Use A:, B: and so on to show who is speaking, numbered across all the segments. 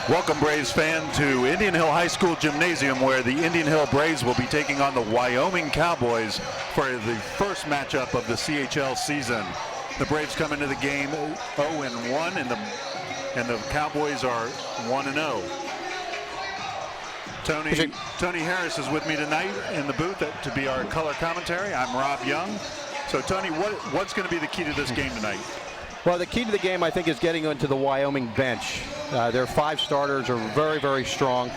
A: Welcome, Braves fan, to Indian Hill High School Gymnasium, where the Indian Hill Braves will be taking on the Wyoming Cowboys for the first matchup of the CHL season. The Braves come into the game 0-1, and the Cowboys are 1-0. Tony Harris is with me tonight in the booth to be our color commentary. I'm Rob Young. So, Tony, what's going to be the key to this game tonight?
B: Well, the key to the game, I think, is getting into the Wyoming bench. Their 5 starters are very, very strong.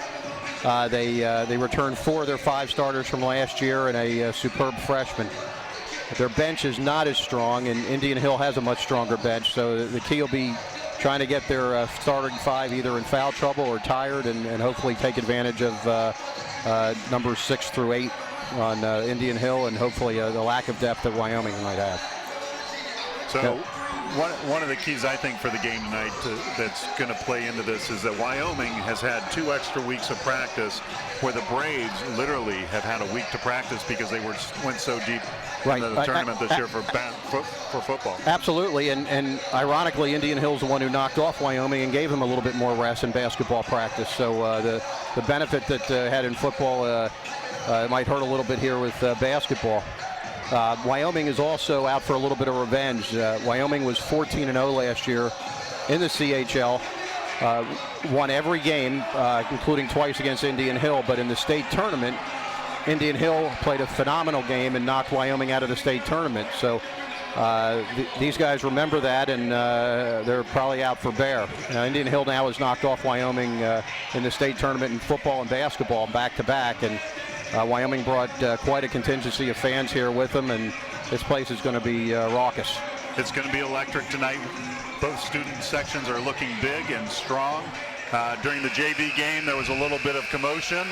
B: They returned 4 of their 5 starters from last year and a superb freshman. Their bench is not as strong, and Indian Hill has a much stronger bench. So the key will be trying to get their starting 5 either in foul trouble or tired, and hopefully take advantage of numbers 6 through 8 on Indian Hill, and hopefully the lack of depth that Wyoming might have.
A: So. One of the keys, I think, for the game tonight that's going to play into this is that Wyoming has had 2 extra weeks of practice, where the Braves literally have had a week to practice because they went so deep in the tournament this year for football.
B: Absolutely, and ironically, Indian Hill's the one who knocked off Wyoming and gave them a little bit more rest in basketball practice. So the benefit that had in football might hurt a little bit here with basketball. Wyoming is also out for a little bit of revenge. Wyoming was 14-0 last year in the CHL, won every game, including twice against Indian Hill, but in the state tournament, Indian Hill played a phenomenal game and knocked Wyoming out of the state tournament. So these guys remember that, and they're probably out for bear. Indian Hill now has knocked off Wyoming in the state tournament in football and basketball back-to-back, and Wyoming brought quite a contingency of fans here with them, and this place is going to be raucous.
A: It's going to be electric tonight. Both student sections are looking big and strong. During the JV game, there was a little bit of commotion,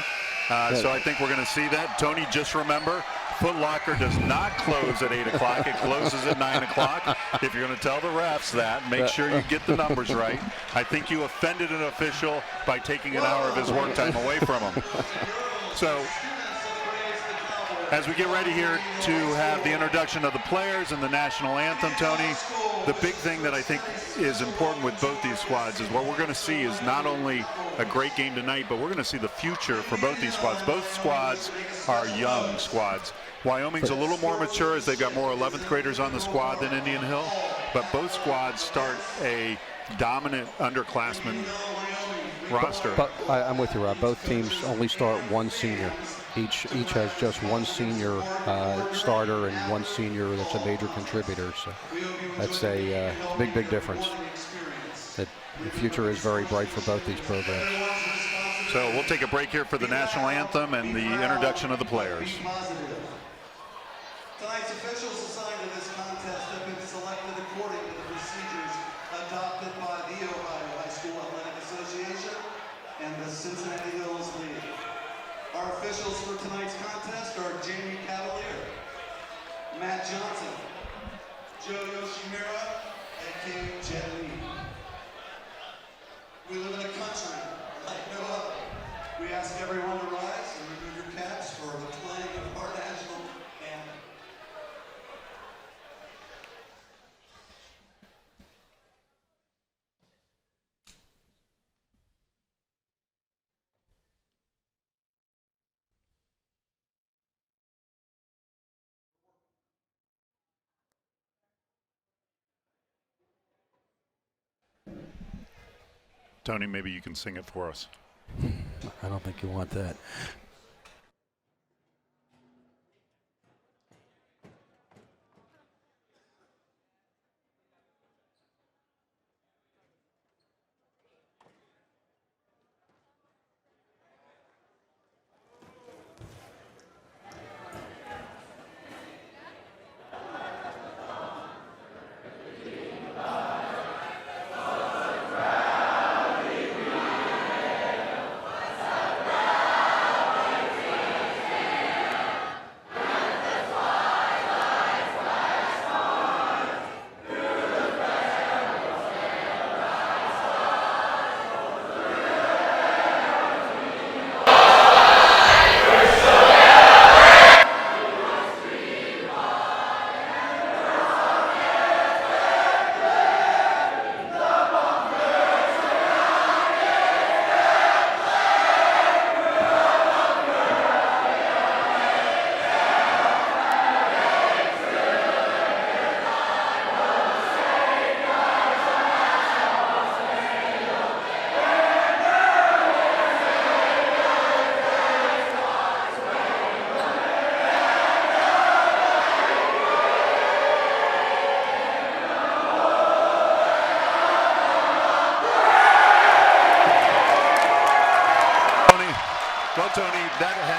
A: so I think we're going to see that. Tony, just remember, Foot Locker does not close at 8 o'clock. It closes at 9 o'clock. If you're going to tell the refs that, make sure you get the numbers right. I think you offended an official by taking an hour of his work time away from him. So, as we get ready here to have the introduction of the players and the national anthem, Tony, the big thing that I think is important with both these squads is what we're going to see is not only a great game tonight, but we're going to see the future for both these squads. Both squads are young squads. Wyoming's a little more mature as they've got more 11th graders on the squad than Indian Hill, but both squads start a dominant underclassmen roster.
B: But I'm with you, Rob. Both teams only start 1 senior. Each has just 1 senior starter and 1 senior that's a major contributor. So that's a big difference. The future is very bright for both these programs.
A: So we'll take a break here for the national anthem and the introduction of the players.
C: Tonight's officials assigned to this contest have been selected according to the procedures adopted by the Ohio High School Athletic Association and the Cincinnati Hills League. Our officials for tonight's contest are Jamie Cavalier, Matt Johnson, Joe Yoshimura, and King Jet Lee. We live in a country like no other. We ask everyone to rise and remove your caps for the playing of our national anthem.
A: Tony, maybe you can sing it for us.
B: I don't think you want that.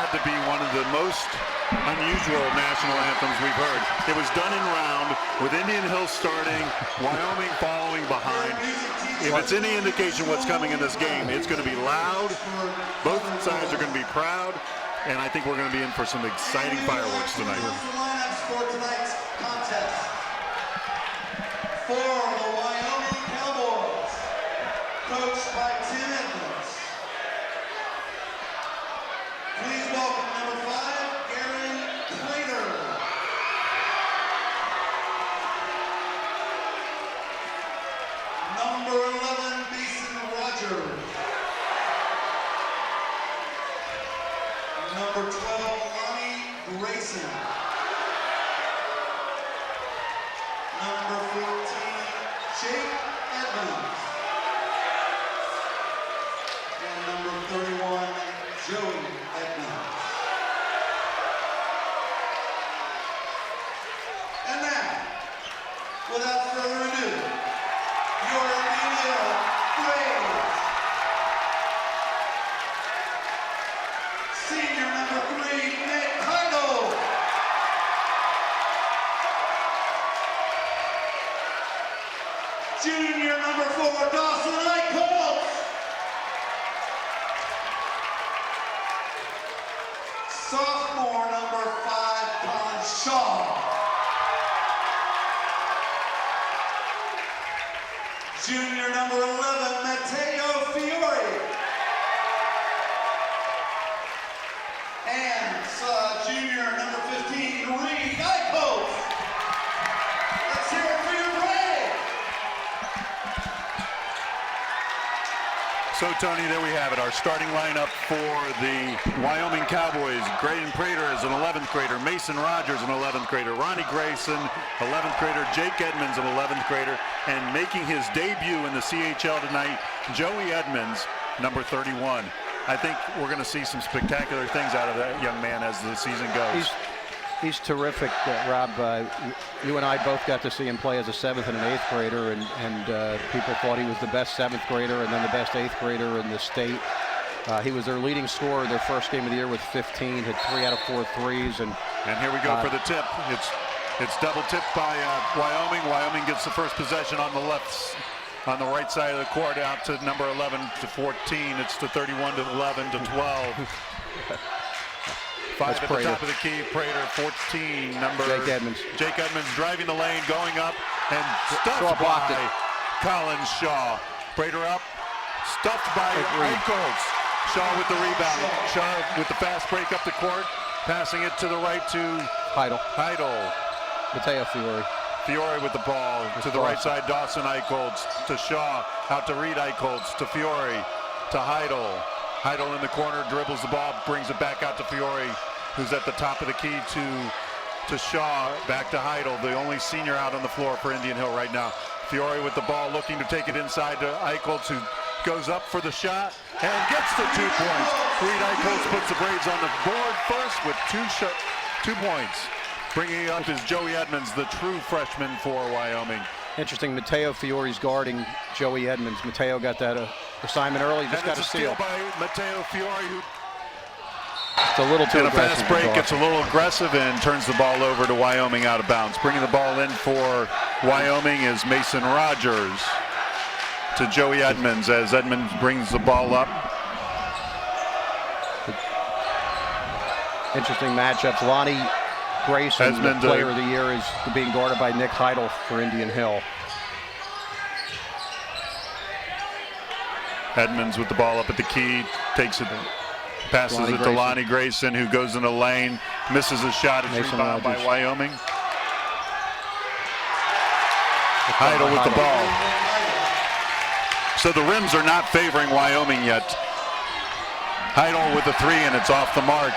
A: out to be one of the most unusual national anthems we've heard. It was done in round with Indian Hill starting, Wyoming following behind. If it's any indication what's coming in this game, it's going to be loud. Both sides are going to be proud, and I think we're going to be in for some exciting fireworks tonight.
C: Lineups for tonight's contest. For the Wyoming Cowboys, coached by Tim Edmonds. Please welcome number 5, Aaron Prater. Number 11, Mason Rogers. Number 12, Lonnie Grayson. Number 14, Jake Edmonds. And number 31, Joey Edmonds. And now, without further ado, your Indian Braves. Senior number 3, Nick Heidel. Junior number 4, Dawson Eichholz. Sophomore number 5, Colin Shaw. Junior number 11, Matteo Fiore. And junior number 15, Reed Eichholz. Let's hear it for your Braves.
A: So, Tony, there we have it. Our starting lineup for the Wyoming Cowboys. Graydon Prater is an 11th grader. Mason Rogers, an 11th grader. Ronnie Grayson, 11th grader. Jake Edmonds, an 11th grader. And making his debut in the CHL tonight, Joey Edmonds, number 31. I think we're going to see some spectacular things out of that young man as the season goes.
B: He's terrific, Rob. You and I both got to see him play as a 7th and an 8th grader, and people thought he was the best 7th grader and then the best 8th grader in the state. He was their leading scorer their first game of the year with 15, hit 3 out of 4 threes. And
A: here we go for the tip. It's double tipped by Wyoming. Wyoming gets the first possession on the right side of the court, out to number 11 to 14. It's to 31 to 11 to 12. 5 at the top of the key. Prater, 14. Number Jake Edmonds driving the lane, going up, and stuffed by Colin Shaw. Prater up, stuffed by Eichholz. Shaw with the rebound. Shaw with the fast break up the court, passing it to the right to
B: Heidel.
A: Matteo
B: Fiore.
A: Fiore with the ball to the right side. Dawson Eichholz to Shaw, out to Reed Eichholz, to Fiore, to Heidel. Heidel in the corner, dribbles the ball, brings it back out to Fiore, who's at the top of the key to Shaw, back to Heidel, the only senior out on the floor for Indian Hill right now. Fiore with the ball, looking to take it inside to Eichholz, who goes up for the shot and gets the 2 points. Reed Eichholz puts the Braves on the board first with 2 points. Bringing up is Joey Edmonds, the true freshman for Wyoming.
B: Interesting, Matteo Fiore's guarding Joey Edmonds. Matteo got that assignment early, just got a steal.
A: By Matteo Fiore, who
B: it's a little too
A: in a
B: aggressive.
A: fast break, gets a little aggressive and turns the ball over to Wyoming out of bounds. Bringing the ball in for Wyoming is Mason Rogers to Joey Edmonds as Edmonds brings the ball up.
B: Interesting matchups. Lonnie Grayson, the player of the year, is being guarded by Nick Heidel for Indian Hill.
A: Edmonds with the ball up at the key, takes it, passes it to Lonnie Grayson, who goes in the lane, misses a shot. It's rebounded by Wyoming. Heidel with the ball. So the rims are not favoring Wyoming yet. Heidel with the 3, and it's off the mark.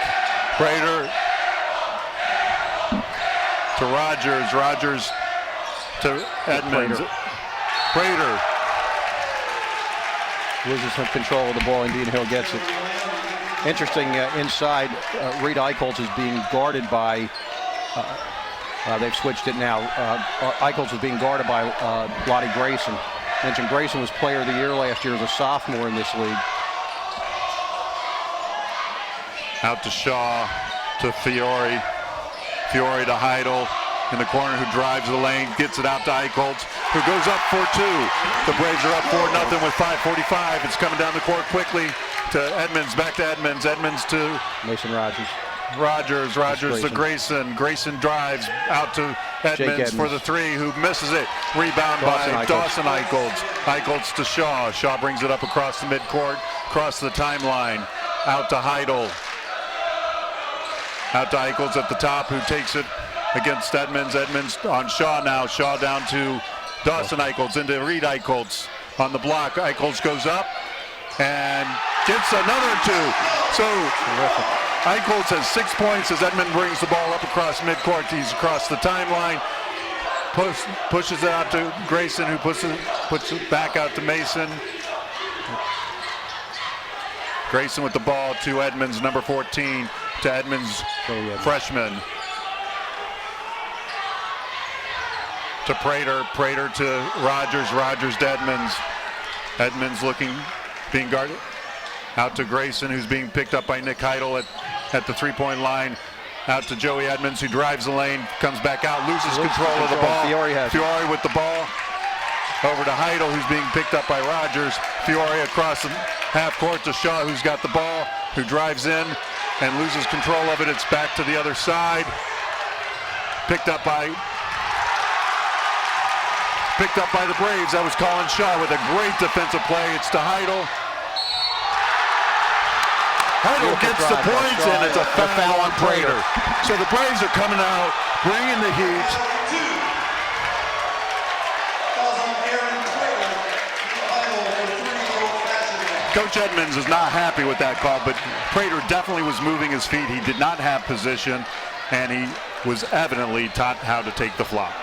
A: Prater to Rogers. Rogers to Edmonds. Prater
B: loses some control of the ball. Indian Hill gets it. Interesting, inside, Reed Eichholz is being guarded by, they've switched it now. Eichholz is being guarded by Lonnie Grayson. Mentioned Grayson was player of the year last year as a sophomore in this league.
A: Out to Shaw, to Fiore. Fiore to Heidel in the corner, who drives the lane, gets it out to Eichholz, who goes up 4-2. The Braves are up 4-0 with 5:45. It's coming down the court quickly to Edmonds, back to Edmonds. Edmonds to
B: Mason Rogers.
A: Rogers to Grayson. Grayson drives out to Edmonds for the three, who misses it. Rebound by Dawson Eichholz. Eichholz to Shaw. Shaw brings it up across the midcourt, across the timeline, out to Heidel. Out to Eichholz at the top, who takes it against Edmonds. Edmonds on Shaw now. Shaw down to Dawson Eichholz, into Reed Eichholz on the block. Eichholz goes up and gets another two. So Eichholz has 6 points as Edmonds brings the ball up across midcourt. He's across the timeline. Pushes it out to Grayson, who puts it back out to Mason. Grayson with the ball to Edmonds, number 14, to Edmonds, freshman. To Prater to Rogers to Edmonds. Edmonds being guarded. Out to Grayson, who's being picked up by Nick Heidel at the three-point line. Out to Joey Edmonds, who drives the lane, comes back out, loses control of the ball. Fiore with the ball. Over to Heidel, who's being picked up by Rogers. Fiore across the half court to Shaw, who's got the ball, who drives in and loses control of it. It's back to the other side. Picked up by the Braves. That was Colin Shaw with a great defensive play. It's to Heidel. Heidel gets the points, and it's a foul on Prater. So the Braves are coming out, bringing the heat. Coach Edmonds is not happy with that call, but Prater definitely was moving his feet. He did not have position, and he was evidently taught how to take the flop.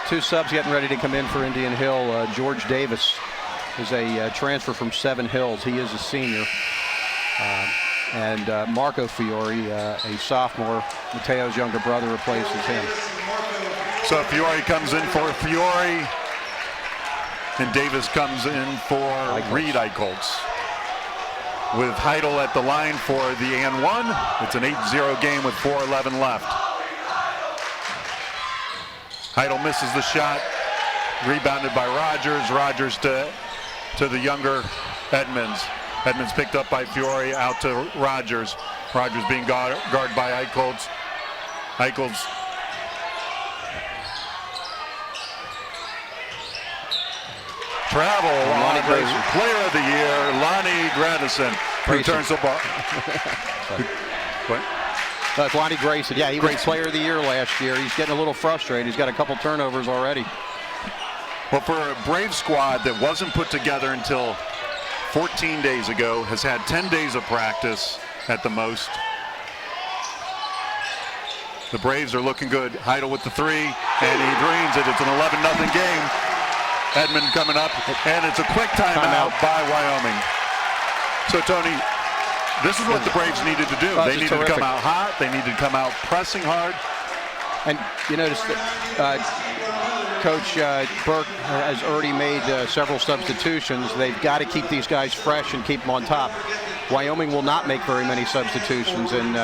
B: Two subs getting ready to come in for Indian Hill. George Davis is a transfer from Seven Hills. He is a senior. And Marco Fiore, a sophomore, Mateo's younger brother, replaces him.
A: So Fiore comes in for Fiore, and Davis comes in for Reed Eichholz. With Heidel at the line for the and one. It's an 8-0 game with 4:11 left. Heidel misses the shot, rebounded by Rogers. Rogers to the younger Edmonds. Edmonds picked up by Fiore, out to Rogers. Rogers being guarded by Eichholz. Eichholz travel on the player of the year, Lonnie Gradison, returns the ball. What?
B: That's Lonnie Grayson. Yeah, he was player of the year last year. He's getting a little frustrated. He's got a couple turnovers already.
A: Well, for a Brave squad that wasn't put together until 14 days ago, has had 10 days of practice at the most. The Braves are looking good. Heidel with the three, and he drains it. It's an 11-0 game. Edmond coming up, and it's a quick timeout by Wyoming. So, Tony, this is what the Braves needed to do. They needed to come out hot. They needed to come out pressing hard.
B: And you notice that Coach Burke has already made several substitutions. They've got to keep these guys fresh and keep them on top. Wyoming will not make very many substitutions, and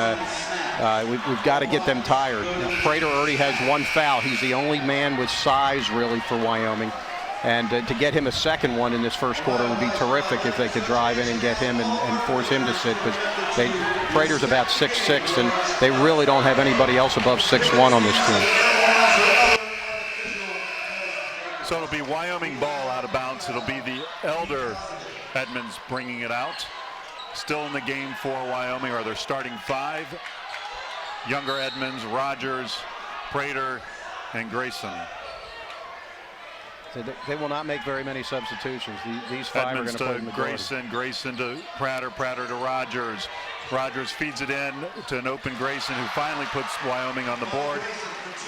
B: we've got to get them tired. Prater already has one foul. He's the only man with size, really, for Wyoming. And to get him a second one in this first quarter would be terrific if they could drive in and get him and force him to sit, because Prater's about 6'6", and they really don't have anybody else above 6'1" on this team.
A: So it'll be Wyoming ball out of bounds. It'll be the elder Edmonds bringing it out. Still in the game for Wyoming are their starting five. Younger Edmonds, Rogers, Prater, and Grayson.
B: So they will not make very many substitutions. These five
A: Edmonds
B: are going to play the
A: Grayson, Grayson to Prater, Prater to Rogers. Rogers feeds it in to an open Grayson, who finally puts Wyoming on the board.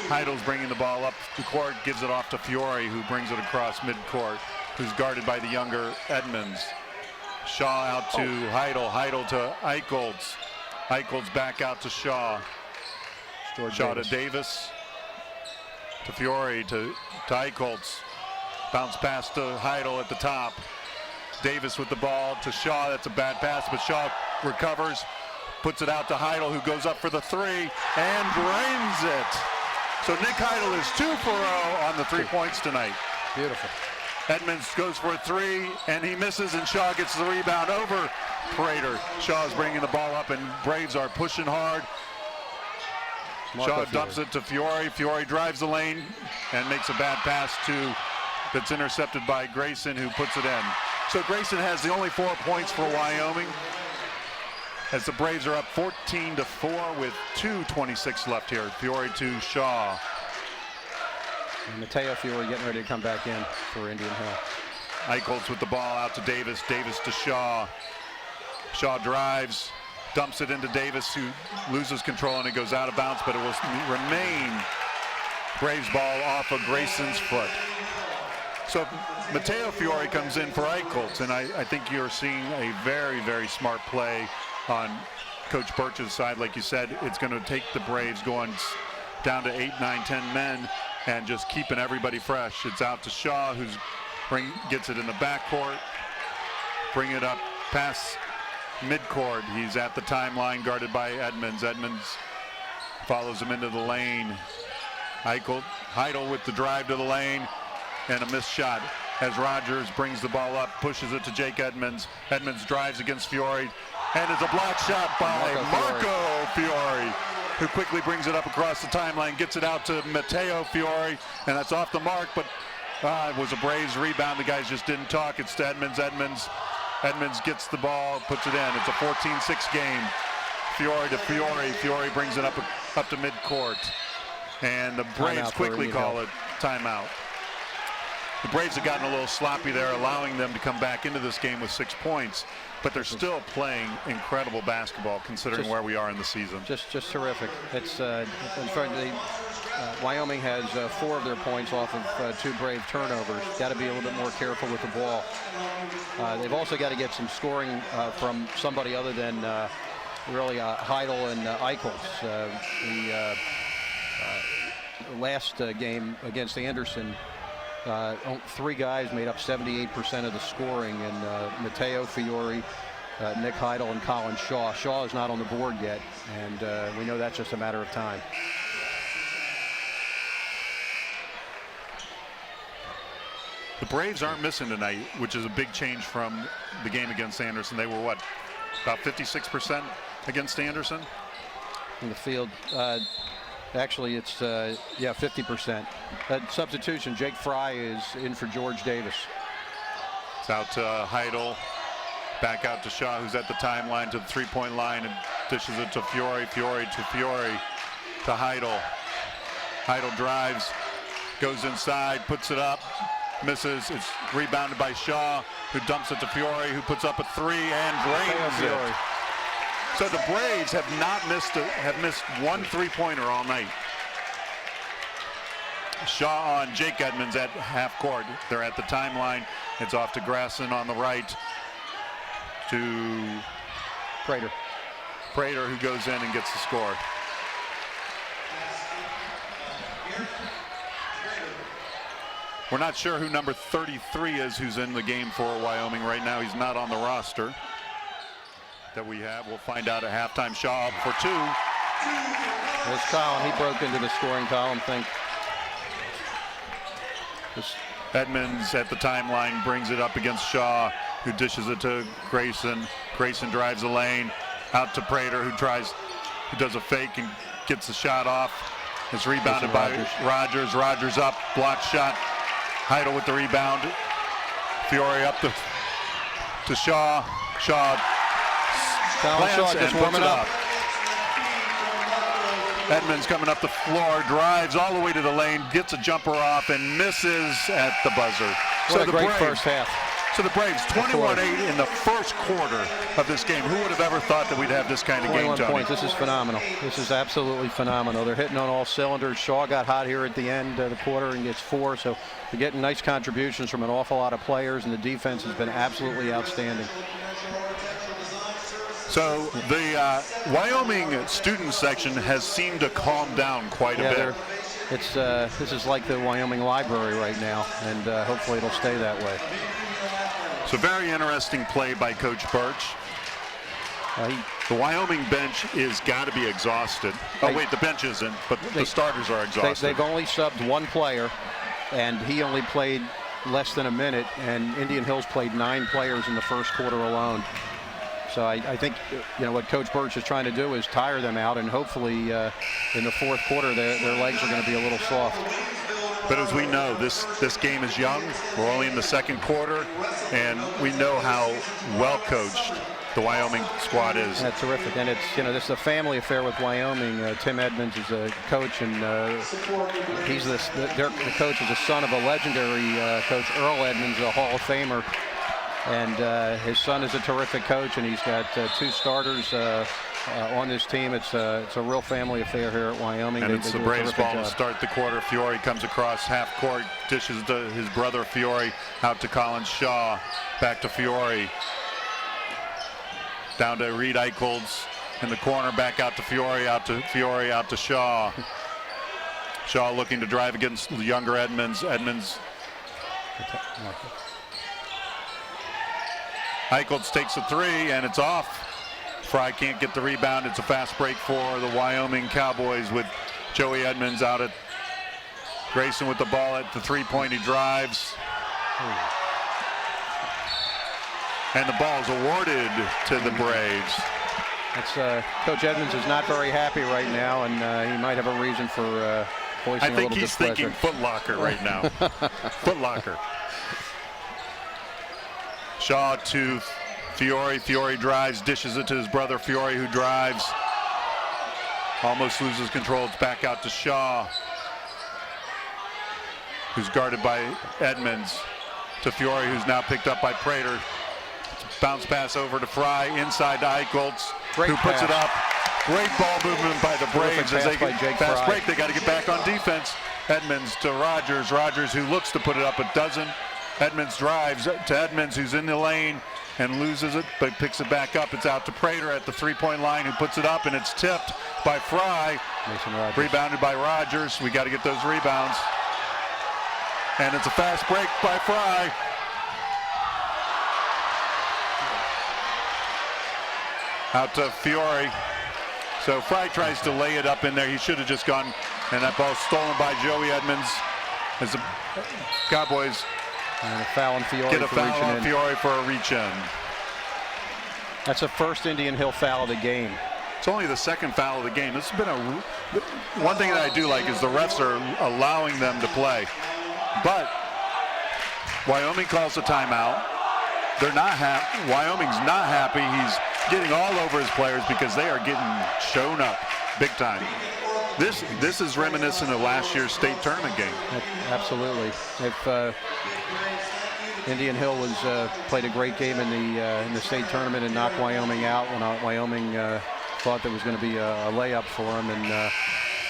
A: Heidel's bringing the ball up the court, gives it off to Fiore, who brings it across midcourt, who's guarded by the younger Edmonds. Shaw out to Heidel, Heidel to Eichholz. Eichholz back out to Shaw. Shaw to Davis, to Fiore, to Eichholz. Bounce pass to Heidel at the top. Davis with the ball to Shaw. That's a bad pass, but Shaw recovers, puts it out to Heidel, who goes up for the three and drains it. So Nick Heidel is 2 for 0 on the 3 points tonight.
B: Beautiful.
A: Edmonds goes for a three, and he misses, and Shaw gets the rebound over Prater. Shaw's bringing the ball up, and Braves are pushing hard. Shaw dumps it to Fiore. Fiore drives the lane and makes a bad pass that's intercepted by Grayson, who puts it in. So Grayson has the only 4 points for Wyoming, as the Braves are up 14-4 with 2:26 left here. Fiore to Shaw.
B: And Mateo Fiore getting ready to come back in for Indian Hill.
A: Eichholz with the ball out to Davis. Davis to Shaw. Shaw drives, dumps it into Davis, who loses control, and it goes out of bounds, but it will remain Braves ball off of Grayson's foot. So Mateo Fiore comes in for Eichholz, and I think you're seeing a very, very smart play on Coach Birch's side. Like you said, it's going to take the Braves going down to 8, 9, 10 men and just keeping everybody fresh. It's out to Shaw, who's gets it in the backcourt, bring it up past midcourt. He's at the timeline, guarded by Edmonds. Edmonds follows him into the lane. Heidel with the drive to the lane, and a missed shot as Rogers brings the ball up, pushes it to Jake Edmonds. Edmonds drives against Fiore, and it's a block shot by Marco Fiore, who quickly brings it up across the timeline, gets it out to Mateo Fiore, and that's off the mark, but it was a Braves rebound. The guys just didn't talk. It's to Edmonds. Edmonds gets the ball, puts it in. It's a 14-6 game. Fiore to Fiore. Fiore brings it up to midcourt, and the Braves quickly call it timeout. The Braves have gotten a little sloppy there, allowing them to come back into this game with 6 points, but they're still playing incredible basketball considering where we are in the season.
B: Just terrific. It's Wyoming has 4 of their points off of 2 Brave turnovers. Got to be a little bit more careful with the ball. They've also got to get some scoring from somebody other than really Heidel and Eichholz. The last game against Anderson, 3 guys made up 78% of the scoring, and Mateo Fiore, Nick Heidel, and Colin Shaw. Shaw is not on the board yet, and we know that's just a matter of time.
A: The Braves aren't missing tonight, which is a big change from the game against Anderson. They were, what, about 56% against Anderson?
B: In the field. Actually, it's, 50%. Substitution, Jake Fry is in for George Davis.
A: It's out to Heidel, back out to Shaw, who's at the timeline to the 3-point line, and dishes it to Fiore. Fiore to Fiore to Heidel. Heidel drives, goes inside, puts it up, misses. It's rebounded by Shaw, who dumps it to Fiore, who puts up a 3 and drains it. So the Braves have missed 1 3-pointer all night. Shaw on Jake Edmonds at half court. They're at the timeline. It's off to Grasson on the right to
B: Prater.
A: Prater, who goes in and gets the score. We're not sure who number 33 is, who's in the game for Wyoming right now. He's not on the roster that we have. We'll find out at halftime. Shaw up for 2.
B: There's Colin. He broke into the scoring column.
A: Edmonds at the timeline brings it up against Shaw, who dishes it to Grayson. Grayson drives the lane out to Prater, who does a fake and gets the shot off. It's rebounded by Rogers. Rogers up, block shot. Heidel with the rebound. Fiore up to Shaw. Shaw plants and puts it up. Edmonds coming up the floor, drives all the way to the lane, gets a jumper off, and misses at the buzzer.
B: What a great first half.
A: So the Braves 21-8 in the first quarter of this game. Who would have ever thought that we'd have this kind of game,
B: 21
A: Tony?
B: points. This is phenomenal. This is absolutely phenomenal. They're hitting on all cylinders. Shaw got hot here at the end of the quarter and gets 4. So they're getting nice contributions from an awful lot of players, and the defense has been absolutely outstanding.
A: So the Wyoming student section has seemed to calm down quite a bit.
B: This is like the Wyoming Library right now, and hopefully it'll stay that way.
A: So very interesting play by Coach Birch. The Wyoming bench is got to be exhausted. Oh, wait, the bench isn't, but the starters are exhausted.
B: They've only subbed one player, and he only played less than a minute, and Indian Hills played 9 players in the first quarter alone. So I think what Coach Birch is trying to do is tire them out, and hopefully in the fourth quarter their legs are going to be a little soft.
A: But as we know, this game is young. We're only in the second quarter, and we know how well coached the Wyoming squad is.
B: That's terrific, and it's this is a family affair with Wyoming. Tim Edmonds is a coach, and he's the coach is a son of a legendary coach, Earl Edmonds, a Hall of Famer. And his son is a terrific coach, and he's got 2 starters on this team. It's a real family affair here at Wyoming.
A: And it's the Braves ball to start the quarter. Fiore comes across half court, dishes to his brother Fiore, out to Colin Shaw, back to Fiore. Down to Reed Eicholz in the corner, back out to Fiore, out to Shaw. Shaw looking to drive against the younger Edmonds. Eicholz takes a 3, and it's off. Fry can't get the rebound. It's a fast break for the Wyoming Cowboys with Joey Edmonds out at Grayson with the ball at the 3-point. He drives. And the ball is awarded to the Braves.
B: That's Coach Edmonds is not very happy right now, and he might have a reason for voicing a little displeasure. I think
A: he's thinking Foot Locker right now. Foot Locker. Shaw to Fiore. Fiore drives, dishes it to his brother Fiore, who drives. Almost loses control. It's back out to Shaw, who's guarded by Edmonds. To Fiore, who's now picked up by Prater. Bounce pass over to Fry, inside to Eicholz, who puts it up. Great ball movement by the Braves as they get fast break. They got to get back on defense. Edmonds to Rogers. Rogers, who looks to put it up but doesn't. Edmonds drives to Edmonds, who's in the lane and loses it, but picks it back up. It's out to Prater at the 3-point line, who puts it up, and it's tipped by Fry. Rebounded by Rogers. We got to get those rebounds. And it's a fast break by Fry. Out to Fiore. So Fry tries to lay it up in there. He should have just gone, and that ball stolen by Joey Edmonds as the Cowboys
B: and a foul on Fiore
A: get a foul on Fiore for a reach-in.
B: That's the first Indian Hill foul of the game.
A: It's only the second foul of the game. This has been one thing that I do like is the refs are allowing them to play. But Wyoming calls a timeout. They're not happy. Wyoming's not happy. He's getting all over his players because they are getting shown up big time. This is reminiscent of last year's state tournament game.
B: Absolutely. If Indian Hill played a great game in the state tournament and knocked Wyoming out when Wyoming thought there was going to be a layup for them, and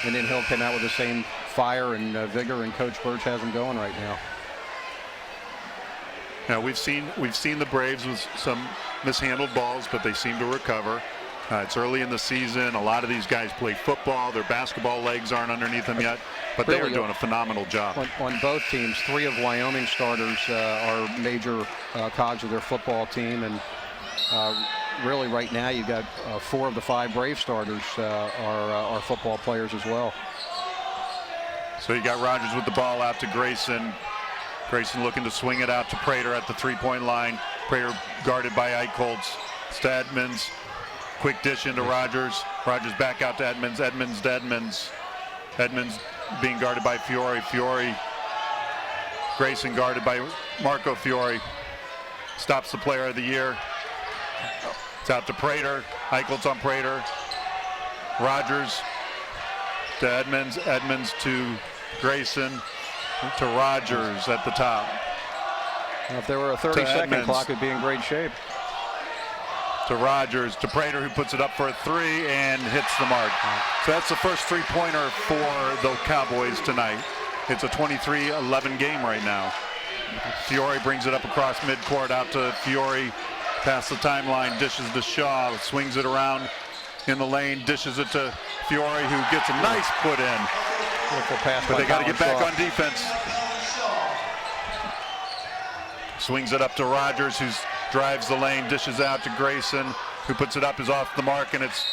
B: Indian Hill came out with the same fire and vigor, and Coach Birch has them going right now.
A: Now we've seen the Braves with some mishandled balls, but they seem to recover. It's early in the season. A lot of these guys play football. Their basketball legs aren't underneath them yet, but they are doing a phenomenal job.
B: On both teams, 3 of Wyoming starters are major cogs of their football team, and really right now you've got 4 of the 5 Brave starters are football players as well.
A: So you got Rogers with the ball out to Grayson. Grayson looking to swing it out to Prater at the 3-point line. Prater guarded by Eicholz. It's to Edmonds. Quick dish into Rogers. Rogers back out to Edmonds. Edmonds to Edmonds. Edmonds being guarded by Fiore. Fiore. Grayson guarded by Marco Fiore. Stops the player of the year. It's out to Prater. Eicholz on Prater. Rogers to Edmonds. Edmonds to Grayson. To Rogers at the top.
B: Well, if there were a 30-second clock, it'd be in great shape.
A: To Rogers, to Prater, who puts it up for a 3 and hits the mark. So that's the first 3-pointer for the Cowboys tonight. It's a 23-11 game right now. Fiore brings it up across midcourt, out to Fiore, past the timeline, dishes to Shaw, swings it around in the lane, dishes it to Fiore, who gets a nice put in. But they got to get back on defense. Swings it up to Rogers, who drives the lane, dishes out to Grayson, who puts it up, is off the mark, and it's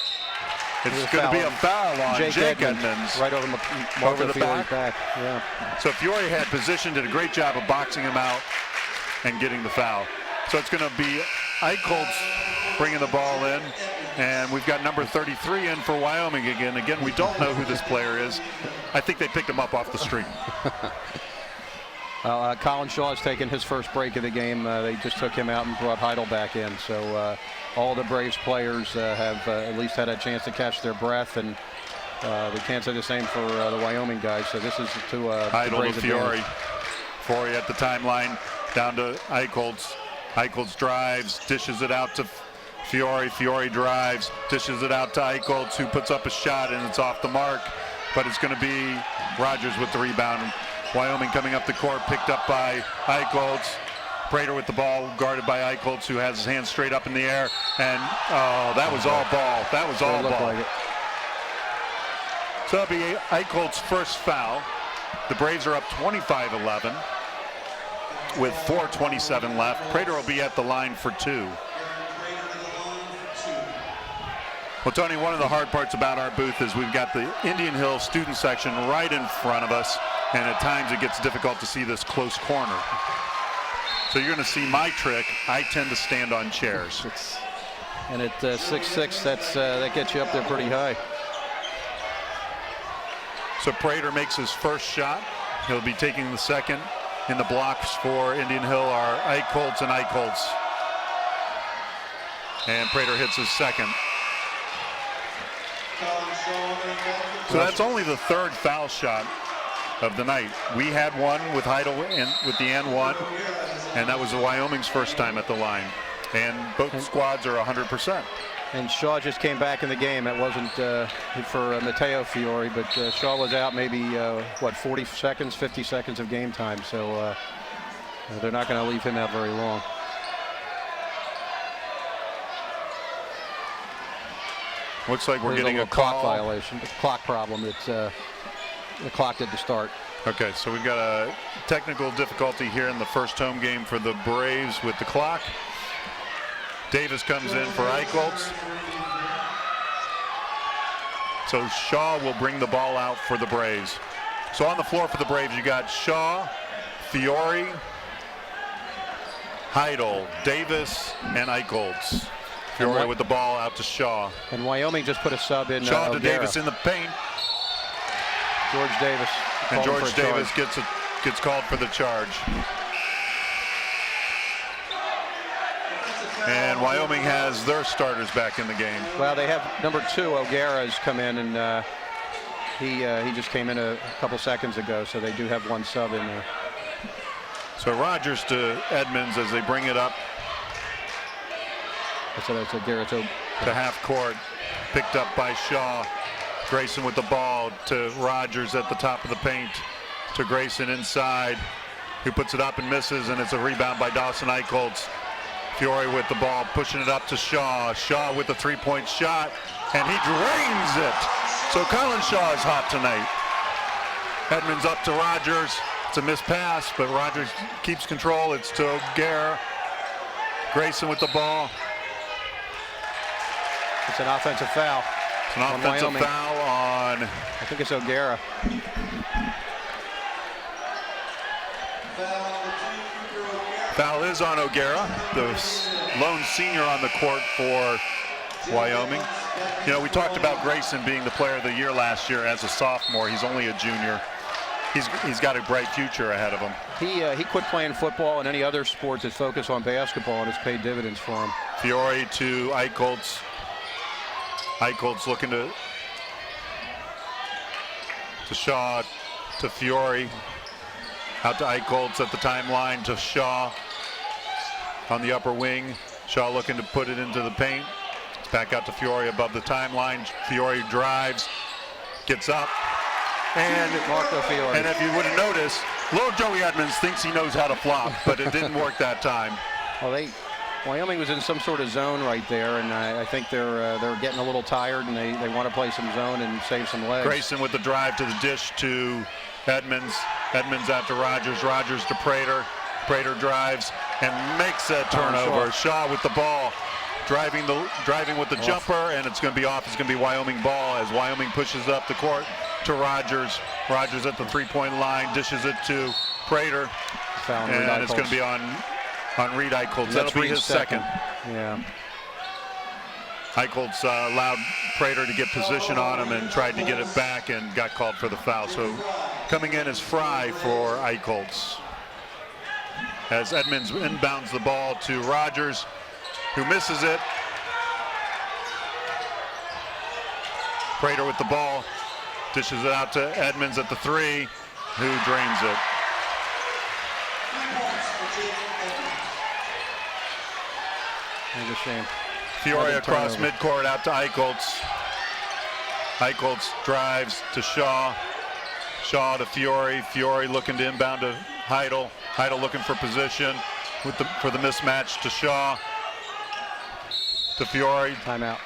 A: going to be a foul on Jake Edmonds.
B: Right over
A: the
B: Fiore's back. Yeah.
A: So Fiore had position, did a great job of boxing him out and getting the foul. So it's going to be Eichholz bringing the ball in, and we've got number 33 in for Wyoming again. Again, we don't know who this player is. I think they picked him up off the street.
B: Colin Shaw has taken his first break of the game. They just took him out and brought Heidel back in. So all the Braves players have at least had a chance to catch their breath, and we can't say the same for the Wyoming guys. So this is to
A: Heidel to Fiore.
B: advantage.
A: Fiore at the timeline, down to Eichholz. Eichholz drives, dishes it out to Fiore. Fiore drives, dishes it out to Eichholz, who puts up a shot, and it's off the mark. But it's going to be Rogers with the rebound. Wyoming coming up the court, picked up by Eichholz. Prater with the ball, guarded by Eichholz, who has his hands straight up in the air. And, that was all ball. That was all ball.
B: Like it.
A: So that'll be Eicholz's first foul. The Braves are up 25-11 with 4:27 left. Prater will be at the line for 2. Well, Tony, one of the hard parts about our booth is we've got the Indian Hill student section right in front of us, and at times it gets difficult to see this close corner. So you're going to see my trick. I tend to stand on chairs.
B: And at 6'6", that gets you up there pretty high.
A: So Prater makes his first shot. He'll be taking the second. In the blocks for Indian Hill are Eichholz and Eichholz. And Prater hits his second. So that's only the third foul shot of the night. We had one with Heidel with the N1, and that was the Wyoming's first time at the line. And both squads are 100%.
B: And Shaw just came back in the game. That wasn't for Matteo Fiore, but Shaw was out maybe, 40 seconds, 50 seconds of game time. So they're not going to leave him out very long.
A: Looks like we're
B: There's
A: getting
B: a
A: a
B: clock
A: call.
B: violation, a clock problem. It's the clock did the start.
A: Okay, so we've got a technical difficulty here in the first home game for the Braves with the clock. Davis comes in for Eichholz. So Shaw will bring the ball out for the Braves. So on the floor for the Braves, you got Shaw, Fiore, Heidel, Davis, and Eichholz. Fiore with the ball out to Shaw.
B: And Wyoming just put a sub in.
A: Shaw to
B: O'Gara.
A: Davis in the paint.
B: George Davis.
A: And
B: called
A: George
B: for a
A: Davis
B: charge.
A: gets called for the charge. And Wyoming has their starters back in the game.
B: Well, they have number 2, O'Gara, has come in, and he just came in a couple seconds ago, so they do have one sub in there.
A: So Rogers to Edmonds as they bring it up
B: So that's O'Gara.
A: to half court. Picked up by Shaw. Grayson with the ball to Rogers at the top of the paint. To Grayson inside, who puts it up and misses, and it's a rebound by Dawson Eichholz. Fiore with the ball, pushing it up to Shaw. Shaw with the three-point shot, and he drains it. So Colin Shaw is hot tonight. Edmonds up to Rogers. It's a missed pass, but Rogers keeps control. It's to O'Gara. Grayson with the ball.
B: It's an offensive foul.
A: It's an offensive
B: Wyoming.
A: foul on,
B: I think it's O'Gara.
A: foul is on O'Gara, the lone senior on the court for Wyoming. You know, we talked about Grayson being the player of the year last year as a sophomore. He's only a junior. He's got a bright future ahead of him.
B: He quit playing football and any other sports that focus on basketball, and it's paid dividends for him.
A: Fiore to Eichholz. Eichholz looking to Shaw, to Fiore. Out to Eichholz at the timeline to Shaw on the upper wing. Shaw looking to put it into the paint. It's back out to Fiore above the timeline. Fiore drives, gets up, and
B: Marco Fiore.
A: And if you would have noticed, little Joey Edmonds thinks he knows how to flop, but it didn't work that time.
B: Well, Wyoming was in some sort of zone right there, and I think they're getting a little tired, and they want to play some zone and save some legs.
A: Grayson with the drive to the dish to Edmonds. Edmonds out to Rogers. Rogers to Prater. Prater drives and makes that turnover. Shaw with the ball. driving with the jumper, and it's going to be off. It's going to be Wyoming ball as Wyoming pushes up the court to Rogers. Rogers at the three-point line, dishes it to Prater, and it's going to be on Reed Eichholz. That'll be his second.
B: Yeah.
A: Eichholz allowed Prater to get position on him and tried to get it back and got called for the foul. So coming in is Fry for Eichholz. As Edmonds inbounds the ball to Rogers, who misses it. Prater with the ball, dishes it out to Edmonds at the three, who drains it.
B: What a shame.
A: Fiore across midcourt out to Eichholz. Eichholz drives to Shaw. Shaw to Fiore. Fiore looking to inbound to Heidel. Heidel looking for position for the mismatch to Shaw. To Fiore.
B: Timeout.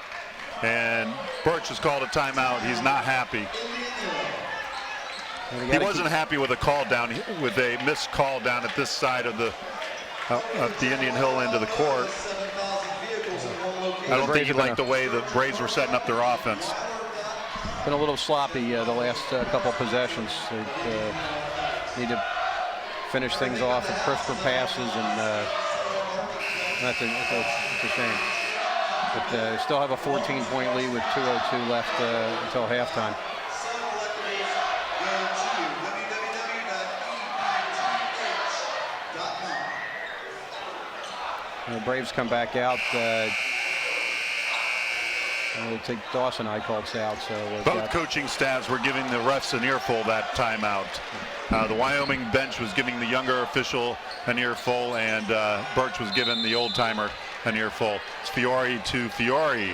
A: And Birch has called a timeout. He's not happy. He wasn't happy with a call down, with a missed call down at this side of the Indian Hill end of the court. I don't think he liked the way the Braves were setting up their offense.
B: Been a little sloppy the last couple possessions. They need to finish things off with crisper passes, and that's a shame. But they still have a 14-point lead with 2:02 left until halftime. And the Braves come back out. We'll take Dawson Eichholz out. So
A: both coaching staffs were giving the refs an earful that timeout. The Wyoming bench was giving the younger official an earful, and Birch was giving the old timer an earful. It's Fiore to Fiore.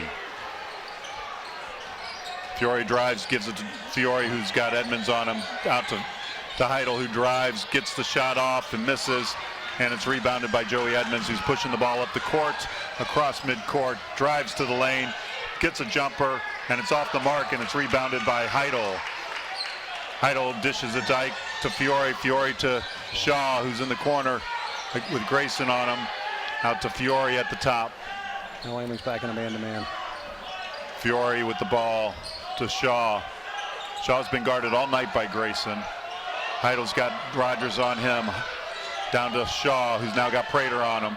A: Fiore drives, gives it to Fiore, who's got Edmonds on him, out to Heidel, who drives, gets the shot off and misses, and it's rebounded by Joey Edmonds, who's pushing the ball up the court, across midcourt, drives to the lane, gets a jumper, and it's off the mark, and it's rebounded by Heidel. Heidel dishes it to Fiore. Fiore to Shaw, who's in the corner with Grayson on him. Out to Fiore at the top.
B: Wyoming's back in a man-to-man.
A: Fiore with the ball to Shaw. Shaw's been guarded all night by Grayson. Heidel's got Rogers on him. Down to Shaw, who's now got Prater on him.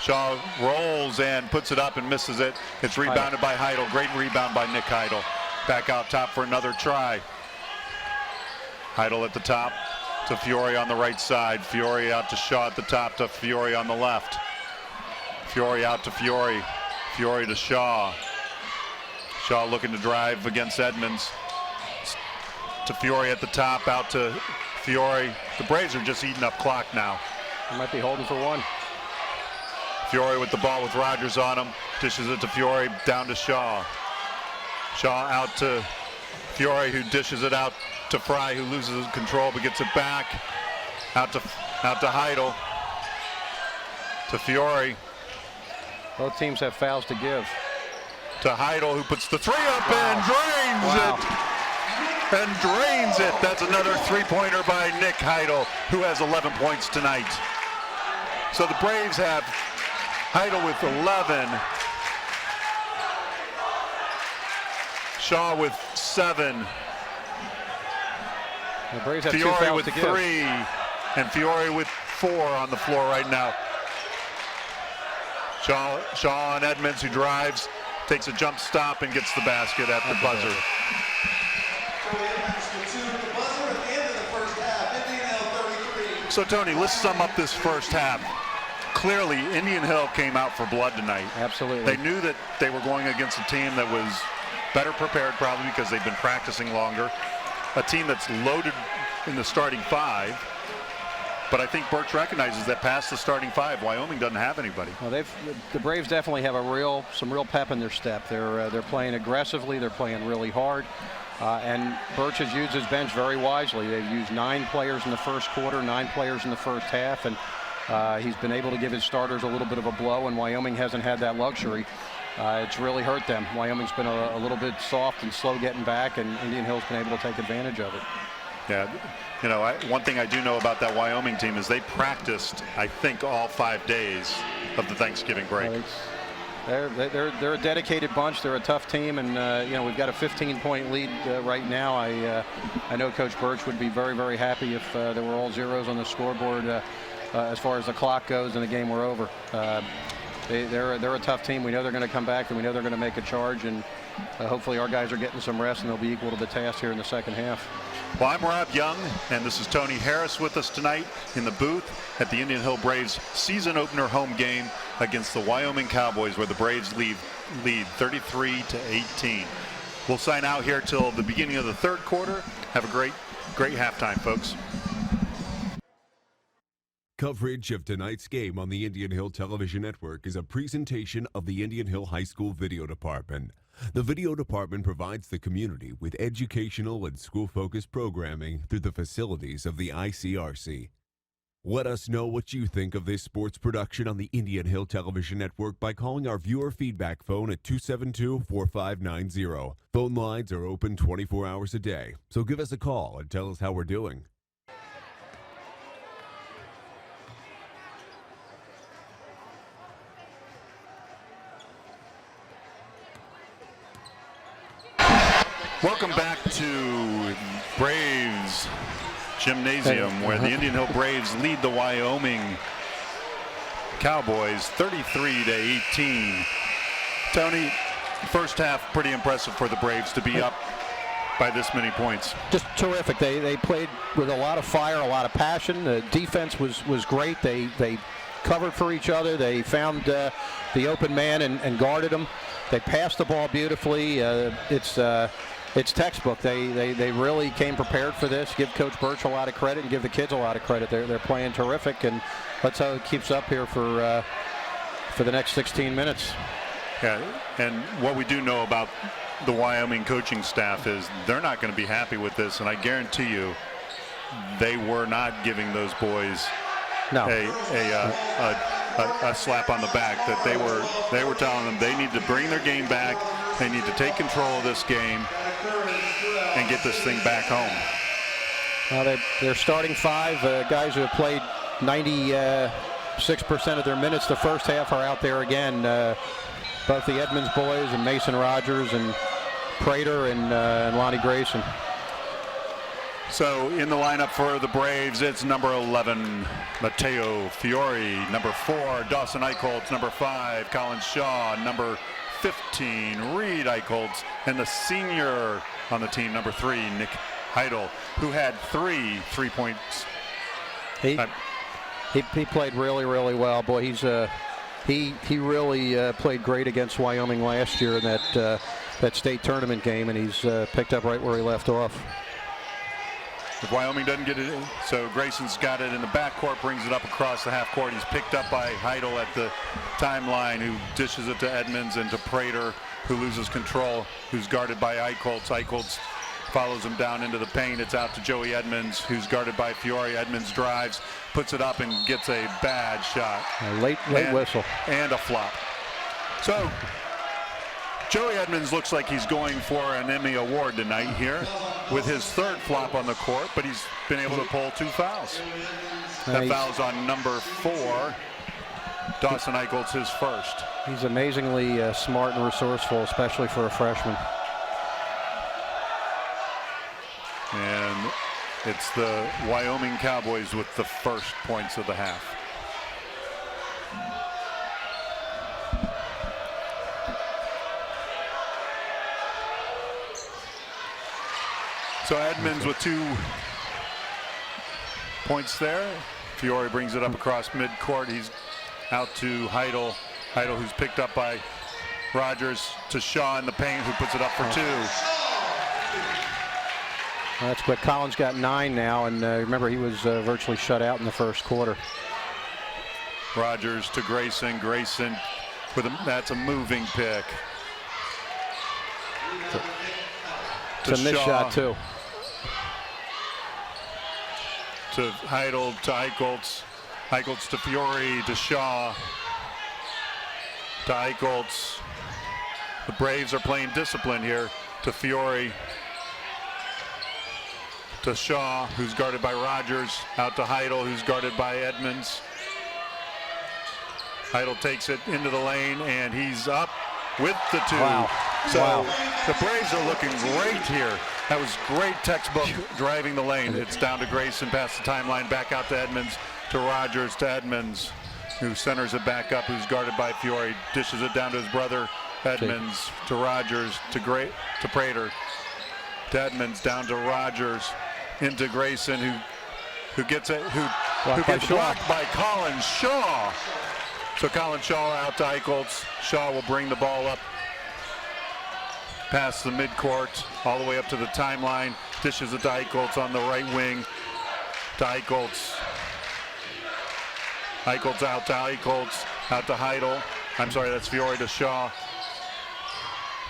A: Shaw rolls and puts it up and misses it. It's rebounded by Heidel. Great rebound by Nick Heidel. Back out top for another try. Heidel at the top to Fiore on the right side. Fiore out to Shaw at the top to Fiore on the left. Fiore out to Fiore. Fiore to Shaw. Shaw looking to drive against Edmonds. To Fiore at the top, out to Fiore. The Braves are just eating up clock now.
B: They might be holding for one.
A: Fiore with the ball with Rogers on him. Dishes it to Fiore, down to Shaw. Shaw out to Fiore, who dishes it out to Fry, who loses control but gets it back. Out to Heidel. To Fiore.
B: Both teams have fouls to give.
A: To Heidel, who puts the three up and drains it. And drains it. That's another three-pointer by Nick Heidel, who has 11 points tonight. So the Braves have Heidel with 11. Shaw with 7.
B: The Braves have
A: Fiore with 3. And Fiore with 4 on the floor right now. Shaw on Edmonds, who drives, takes a jump stop and gets the basket at the buzzer. So Tony, let's sum up this first half. Clearly, Indian Hill came out for blood tonight.
B: Absolutely.
A: They knew that they were going against a team that was better prepared, probably because they've been practicing longer. A team that's loaded in the starting 5. But I think Birch recognizes that past the starting 5, Wyoming doesn't have anybody.
B: Well, the Braves definitely have some real pep in their step. They're playing aggressively. They're playing really hard. And Birch has used his bench very wisely. They've used 9 players in the first quarter, 9 players in the first half, and he's been able to give his starters a little bit of a blow, and Wyoming hasn't had that luxury. It's really hurt them. Wyoming's been a little bit soft and slow getting back, and Indian Hill's been able to take advantage of it.
A: Yeah, you know, one thing I do know about that Wyoming team is they practiced, I think, all 5 days of the Thanksgiving break.
B: They're a dedicated bunch. They're a tough team, and you know, we've got a 15-point lead right now. I know Coach Birch would be very, very happy if there were all zeros on the scoreboard as far as the clock goes and the game were over. They're a tough team. We know they're going to come back, and we know they're going to make a charge, and hopefully our guys are getting some rest and they'll be equal to the task here in the second half.
A: Well, I'm Rob Young, and this is Tony Harris with us tonight in the booth at the Indian Hill Braves season opener home game against the Wyoming Cowboys, where the Braves lead 33-18. We'll sign out here till the beginning of the third quarter. Have a great halftime, folks.
D: Coverage of tonight's game on the Indian Hill Television Network is a presentation of the Indian Hill High School Video Department. The Video Department provides the community with educational and school-focused programming through the facilities of the ICRC. Let us know what you think of this sports production on the Indian Hill Television Network by calling our viewer feedback phone at 272-4590. Phone lines are open 24 hours a day, so give us a call and tell us how we're doing.
A: Welcome back to Braves Gymnasium, where the Indian Hill Braves lead the Wyoming Cowboys 33-18. Tony, first half pretty impressive for the Braves to be up by this many points.
B: Just terrific. They played with a lot of fire, a lot of passion. The defense was great. They covered for each other. They found the open man and guarded him. They passed the ball beautifully. It's textbook. They really came prepared for this. Give Coach Birch a lot of credit and give the kids a lot of credit. They're playing terrific, and let's how it keeps up here for the next 16 minutes.
A: Yeah, and what we do know about the Wyoming coaching staff is they're not going to be happy with this, and I guarantee you they were not giving those boys a slap on the back. That they were telling them they need to bring their game back. They need to take control of this game and get this thing back home.
B: They're starting five guys who have played 96% of their minutes the first half are out there again. Both the Edmonds boys and Mason Rogers and Prater and Lonnie Grayson.
A: So in the lineup for the Braves, it's number 11, Mateo Fiore, number 4, Dawson Eichholz, number 5, Colin Shaw, number 15, Reed Eichholz, and the senior on the team, number 3, Nick Heidel, who had 3 points.
B: He played really, really well. Boy, he really played great against Wyoming last year in that state tournament game, and he's picked up right where he left off.
A: If Wyoming doesn't get it in, so Grayson's got it in the backcourt, brings it up across the half court. He's picked up by Heidel at the timeline, who dishes it to Edmonds and to Prater, who loses control, who's guarded by Eichholz. Eichholz follows him down into the paint. It's out to Joey Edmonds, who's guarded by Fiore. Edmonds drives, puts it up, and gets a bad shot.
B: A late whistle.
A: And a flop. So Joey Edmonds looks like he's going for an Emmy Award tonight here with his 3rd flop on the court, but he's been able to pull 2 fouls. That foul's on number 4, Dawson Eichholz, his 1st.
B: He's amazingly smart and resourceful, especially for a freshman.
A: And it's the Wyoming Cowboys with the first points of the half. So Edmonds with 2 points there. Fiore brings it up across midcourt. He's out to Heidel. Heidel, who's picked up by Rogers, to Shaw in the paint, who puts it up for 2.
B: Well, that's quick. Collins got 9 now, and remember he was virtually shut out in the first quarter.
A: Rogers to Grayson. Grayson with that's a moving pick.
B: It's a missed shot too.
A: To Heidel, to Eichholz. Eichholz to Fiore, to Shaw, to Eichholz. The Braves are playing discipline here. To Fiore, to Shaw, who's guarded by Rogers. Out to Heidel, who's guarded by Edmonds. Heidel takes it into the lane, and he's up with the 2.
B: Wow.
A: So
B: Wow.
A: the Braves are looking great here. That was great textbook driving the lane. It's down to Grayson, past the timeline, back out to Edmonds, to Rogers, to Edmonds, who centers it back up, who's guarded by Fiore, dishes it down to his brother, Edmonds, to Rogers, to Prater, to Edmonds, down to Rogers, into Grayson, who gets it, who gets blocked by Colin Shaw. So Colin Shaw out to Eichholz. Shaw will bring the ball up past the midcourt, all the way up to the timeline. Dishes it to Eichholz on the right wing. To Eichholz. Eichholz out to Eichholz. Out to Heidel. I'm sorry, that's Fiore to Shaw.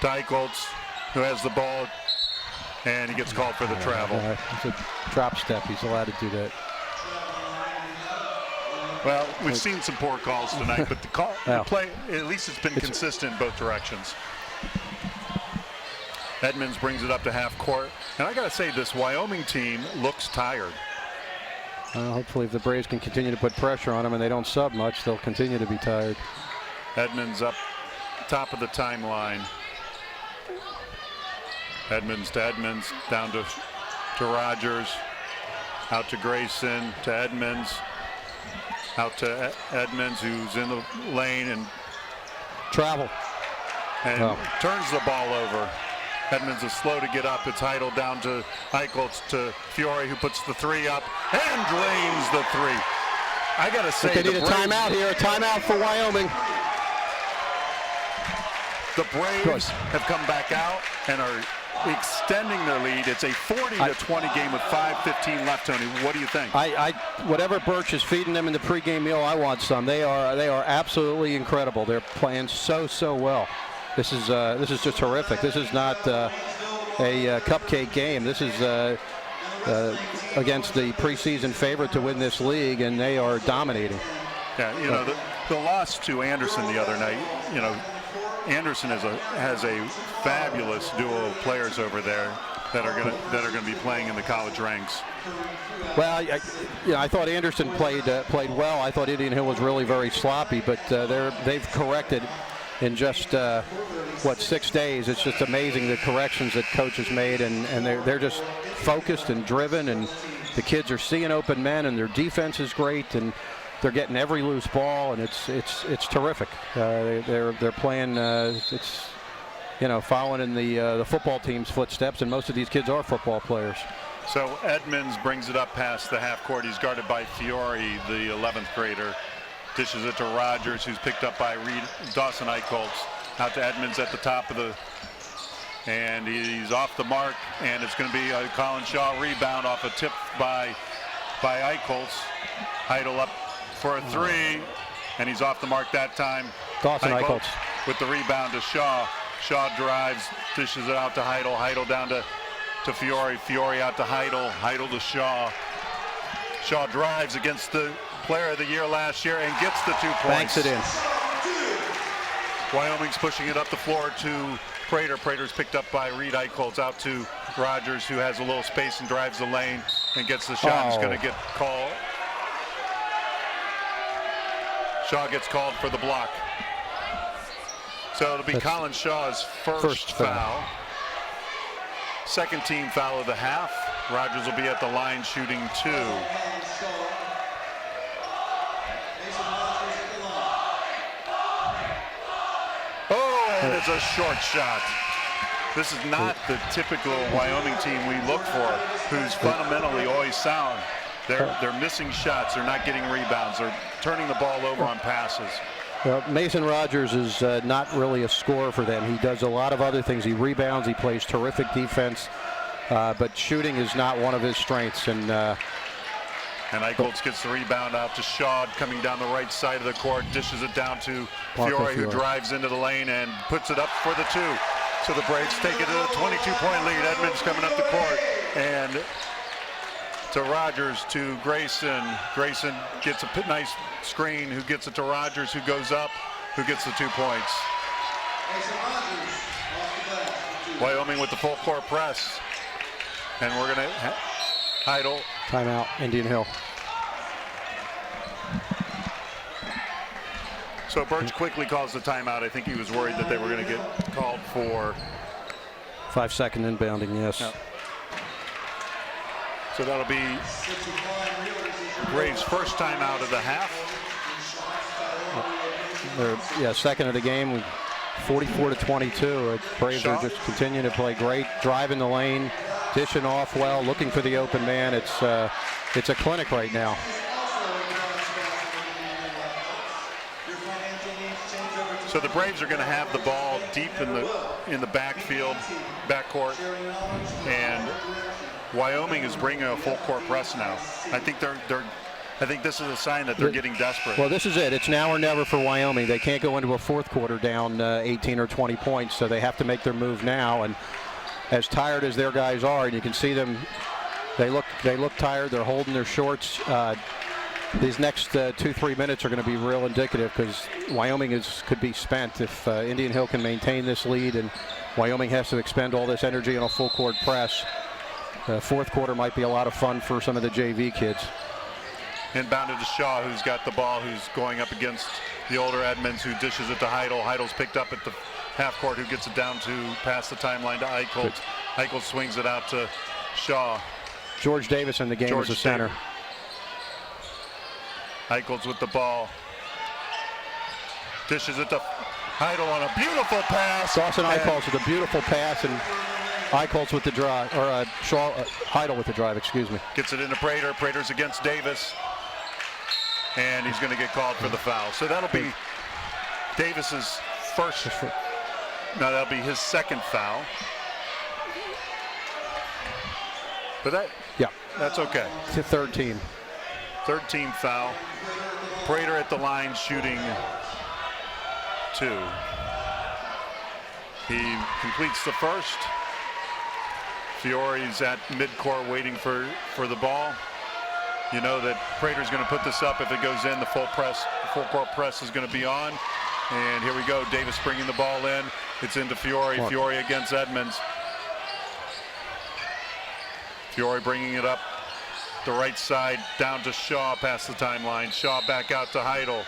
A: To Eichholz, who has the ball, and he gets called for the travel.
B: It's a drop step. He's allowed to do that.
A: Well, we've seen some poor calls tonight, but the play, at least it's been consistent in both directions. Edmonds brings it up to half court. And I got to say, this Wyoming team looks tired.
B: Hopefully, if the Braves can continue to put pressure on them and they don't sub much, they'll continue to be tired.
A: Edmonds up top of the timeline. Edmonds to Edmonds, down to Rogers, out to Grayson, to Edmonds, out to Edmonds, who's in the lane and
B: travel.
A: And turns the ball over. Edmonds is slow to get up. It's Heidel down to Eichholz, to Fiore, who puts the 3 up and drains the 3. I got to say,
B: they need a timeout here. A timeout for Wyoming.
A: The Braves have come back out and are extending their lead. It's a 40-20 game with 5:15 left, Tony. What do you think?
B: Whatever Birch is feeding them in the pregame meal, I want some. They are absolutely incredible. They're playing so well. This is just terrific. This is not a cupcake game. This is against the preseason favorite to win this league, and they are dominating.
A: Yeah, you know, the loss to Anderson the other night, you know, Anderson has a fabulous duo of players over there that are going to be playing in the college ranks.
B: Well, I thought Anderson played well. I thought Indian Hill was really very sloppy, but they've corrected in just 6 days. It's just amazing the corrections that coach has made, and they're just focused and driven, and the kids are seeing open men, and their defense is great, and they're getting every loose ball, and it's terrific. They're playing. It's following in the football team's footsteps, and most of these kids are football players.
A: So Edmonds brings it up past the half court. He's guarded by Fiore, the 11th grader. Dishes it to Rogers, who's picked up by Dawson Eichholz. Out to Edmonds at the top of and he's off the mark, and it's going to be a Colin Shaw rebound off a tip by Eichholz. Heidel up for a 3, and he's off the mark that time.
B: Dawson Eichholz
A: with the rebound to Shaw. Shaw drives, dishes it out to Heidel. Heidel down to Fiore. Fiore out to Heidel. Heidel to Shaw. Shaw drives against the player of the year last year and gets the 2 points.
B: Banks it in.
A: Wyoming's pushing it up the floor to Prater. Prater's picked up by Reed Eichholz, out to Rogers, who has a little space and drives the lane and gets the shot. He's going to get called. Shaw gets called for the block. So it'll be Colin Shaw's first foul. Second team foul of the half. Rogers will be at the line shooting 2. And it's a short shot. This is not the typical Wyoming team we look for, who's fundamentally always sound. They're missing shots. They're not getting rebounds. They're turning the ball over on passes.
B: Well, Mason Rogers is not really a scorer for them. He does a lot of other things. He rebounds. He plays terrific defense, but shooting is not one of his strengths. And
A: Eichholz gets the rebound out to Shaw, coming down the right side of the court, dishes it down to Fiore, who drives into the lane and puts it up for the 2. So the Braves take it to a 22-point lead. Edmonds coming up the court, and to Rogers, to Grayson. Grayson gets a nice screen, who gets it to Rogers, who goes up, who gets the 2 points. Wyoming with the full court press, and we're going to Heidel.
B: Timeout, Indian Hill.
A: So Birch quickly calls the timeout. I think he was worried that they were going to get called for
B: 5-second inbounding, yes.
A: Yeah. So that'll be Braves' first timeout of the half.
B: They're, second of the game, 44-22. Braves
A: Shaw.
B: are just continuing to play great, driving the lane, dishing off well, looking for the open man. It's a clinic right now.
A: So the Braves are going to have the ball deep in the backfield, backcourt, and Wyoming is bringing a full court press now. I think I think this is a sign that they're getting desperate.
B: Well, this is it. It's now or never for Wyoming. They can't go into a fourth quarter down 18 or 20 points, so they have to make their move now. And as tired as their guys are, and you can see them, they look tired. They're holding their shorts. These next 2-3 minutes are going to be real indicative because Wyoming could be spent if Indian Hill can maintain this lead, and Wyoming has to expend all this energy on a full court press. Fourth quarter might be a lot of fun for some of the JV kids.
A: Inbounded to Shaw, who's got the ball, who's going up against the older Edmonds, who dishes it to Heidel. Heidel's picked up at the half court, who gets it down to past the timeline to Eichholz. Eichholz swings it out to Shaw.
B: George Davis in the game as a center.
A: Eichholz with the ball. Dishes it to Heidel on a beautiful pass.
B: Dawson Eichholz with a beautiful pass, and Eichholz with the drive, or Heidel with the drive, excuse me.
A: Gets it into Prater. Prater's against Davis. And he's going to get called for the foul. So that'll be Davis's first. No, that'll be his second foul. But that's okay.
B: It's a third team.
A: Third team foul. Prater at the line shooting 2. He completes the first. Fiore's at midcourt waiting for the ball. You know that Prater's going to put this up. If it goes in, the full court press is going to be on. And here we go. Davis bringing the ball in. It's into Fiore. Fiore against Edmonds. Fiore bringing it up the right side down to Shaw past the timeline. Shaw back out to Heidel.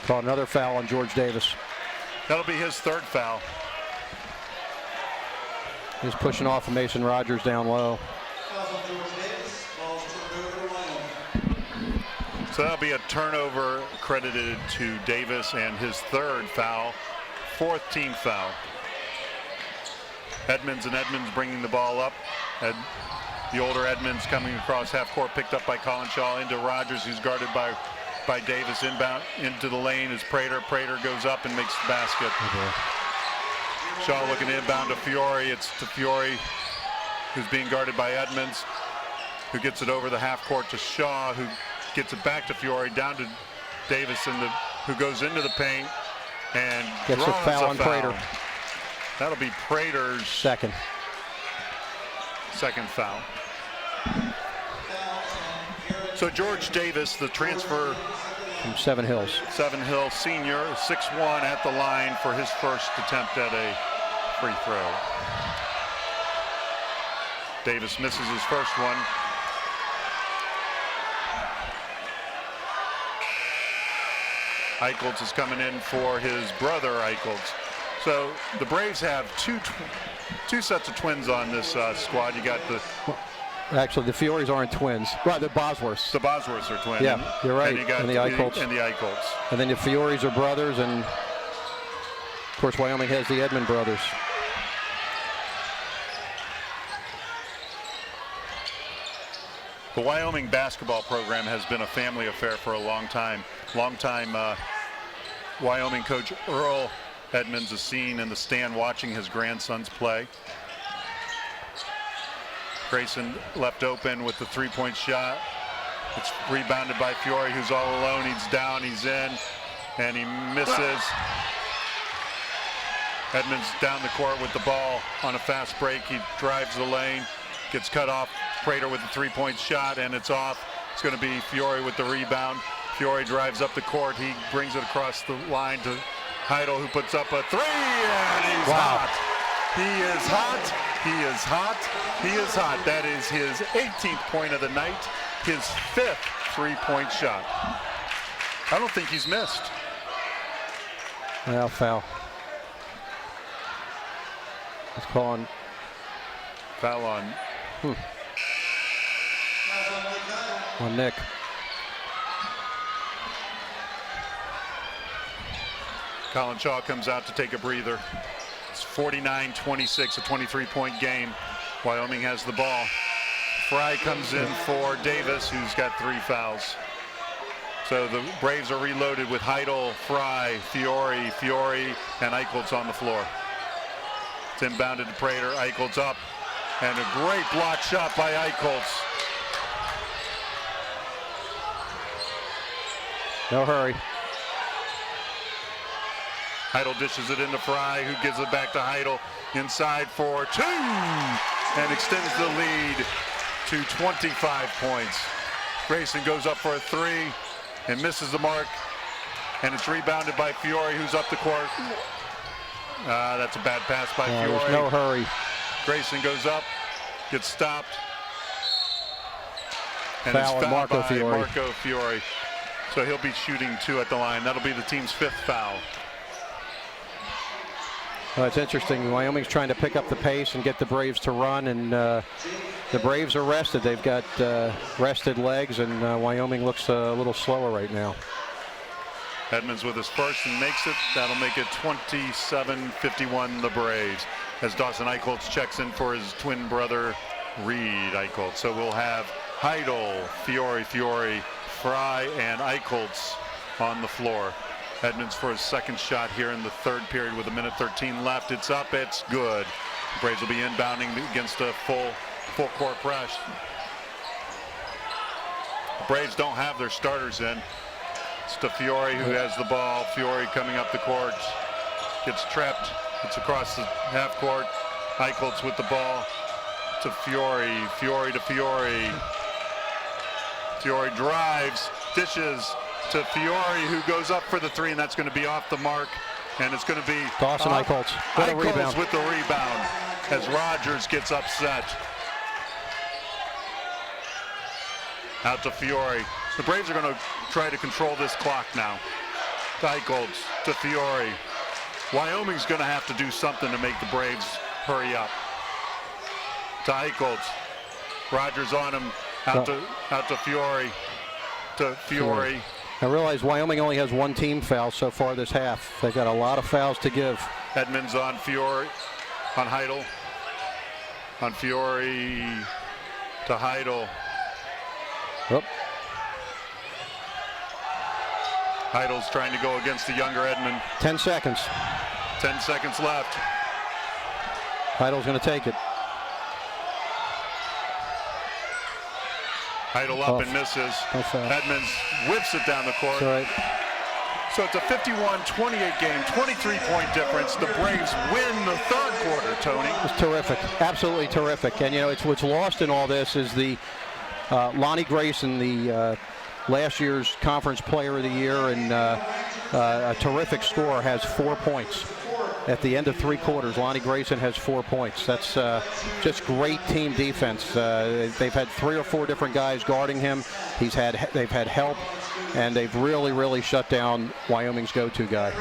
B: Caught another foul on George Davis.
A: That'll be his third foul.
B: He's pushing off of Mason Rogers down low.
A: So that'll be a turnover credited to Davis and his third foul. Fourth team foul. Edmonds bringing the ball up. The older Edmonds coming across half court, picked up by Colin Shaw into Rogers, who's guarded by Davis. Inbound into the lane is Prater. Prater goes up and makes the basket. Shaw looking to inbound to Fiore. It's to Fiore, who's being guarded by Edmonds, who gets it over the half court to Shaw, who gets it back to Fiore, down to Davis, who goes into the paint and
B: gets a foul on Prater.
A: That'll be Prater's
B: second
A: foul. So George Davis, the transfer
B: from Seven Hills
A: senior, 6'1", at the line for his first attempt at a free throw. Davis misses his first one. Eichholz is coming in for his brother Eichholz. So the Braves have two sets of twins on this squad. You got
B: actually the Fiores aren't twins. Right, the Bosworths.
A: The Bosworths are twins.
B: Yeah, you're right.
A: And you got
B: the Eichholz.
A: And the Eichholz.
B: And then the Fiores are brothers, and of course Wyoming has the Edmond brothers.
A: The Wyoming basketball program has been a family affair for a long time. Wyoming coach Earl Edmonds is seen in the stand watching his grandsons play. Grayson left open with the three-point shot. It's rebounded by Fiore, who's all alone. He's down, he's in, and he misses. Edmonds down the court with the ball on a fast break. He drives the lane, gets cut off. Prater with the three-point shot, and it's off. It's going to be Fiore with the rebound. Fiore drives up the court. He brings it across the line to Heidel, who puts up a three, and he's hot. He is hot. He is hot. He is hot. That is his 18th point of the night, his 5th three-point shot. I don't think he's missed.
B: Well, foul. He's calling.
A: Foul on.
B: On Nick.
A: Colin Shaw comes out to take a breather. It's 49-26, a 23-point game. Wyoming has the ball. Fry comes in for Davis, who's got 3 fouls. So the Braves are reloaded with Heidel, Fry, Fiore, and Eicholtz on the floor. It's inbounded to Prater. Eicholtz up. And a great block shot by Eicholtz.
B: No hurry.
A: Heidel dishes it into Fry, who gives it back to Heidel. Inside for 2. And extends the lead to 25 points. Grayson goes up for a 3 and misses the mark. And it's rebounded by Fiore, who's up the court. That's a bad pass by Fiore.
B: There's no hurry.
A: Grayson goes up, gets stopped. And
B: Foul
A: it's
B: on
A: fouled
B: Marco
A: by
B: Fiore.
A: Marco Fiore. So he'll be shooting 2 at the line. That'll be the team's 5th foul.
B: Well, it's interesting. Wyoming's trying to pick up the pace and get the Braves to run, and the Braves are rested. They've got rested legs, and Wyoming looks a little slower right now.
A: Edmonds with his first and makes it. That'll make it 27-51 the Braves, as Dawson Eicholtz checks in for his twin brother Reed Eicholtz. So we'll have Heidel, Fiore, Fry, and Eicholtz on the floor. Edmonds for his second shot here in the 3rd period with 1:13 left. It's up, it's good. The Braves will be inbounding against a full court press. The Braves don't have their starters in. It's to Fiore, who has the ball. Fiore coming up the court, gets trapped. It's across the half court. Eicholtz with the ball to Fiore. Fiore to Fiore. Fiore drives, dishes to Fiore, who goes up for the 3, and that's going to be off the mark. And it's going to be
B: Dawson Eicholtz. What a rebound.
A: Eicholtz with the rebound as Rogers gets upset. Out to Fiore. The Braves are going to try to control this clock now. Eicholtz to Fiore. Wyoming's going to have to do something to make the Braves hurry up. To Eicholtz. Rogers on him. Out to Fiore. To Fiore.
B: I realize Wyoming only has 1 team foul so far this half. They've got a lot of fouls to give.
A: Edmonds on Fiore. On Heidel. On Fiore. To Heidel.
B: Oop.
A: Heidel's trying to go against the younger Edmond.
B: 10 seconds.
A: 10 seconds left.
B: Heidel's going to take it.
A: Heidel up and misses. Edmonds whips it down the court.
B: Right.
A: So it's a 51-28 game, 23-point difference. The Braves win the 3rd quarter, Tony.
B: It's terrific. Absolutely terrific. And, you know, it's what's lost in all this is the Lonnie Grayson, the last year's Conference Player of the Year and a terrific scorer, has 4 points. At the end of 3 quarters, Lonnie Grayson has 4 points. That's just great team defense. They've had 3 or 4 different guys guarding him. They've had help, and they've really shut down Wyoming's go-to guy.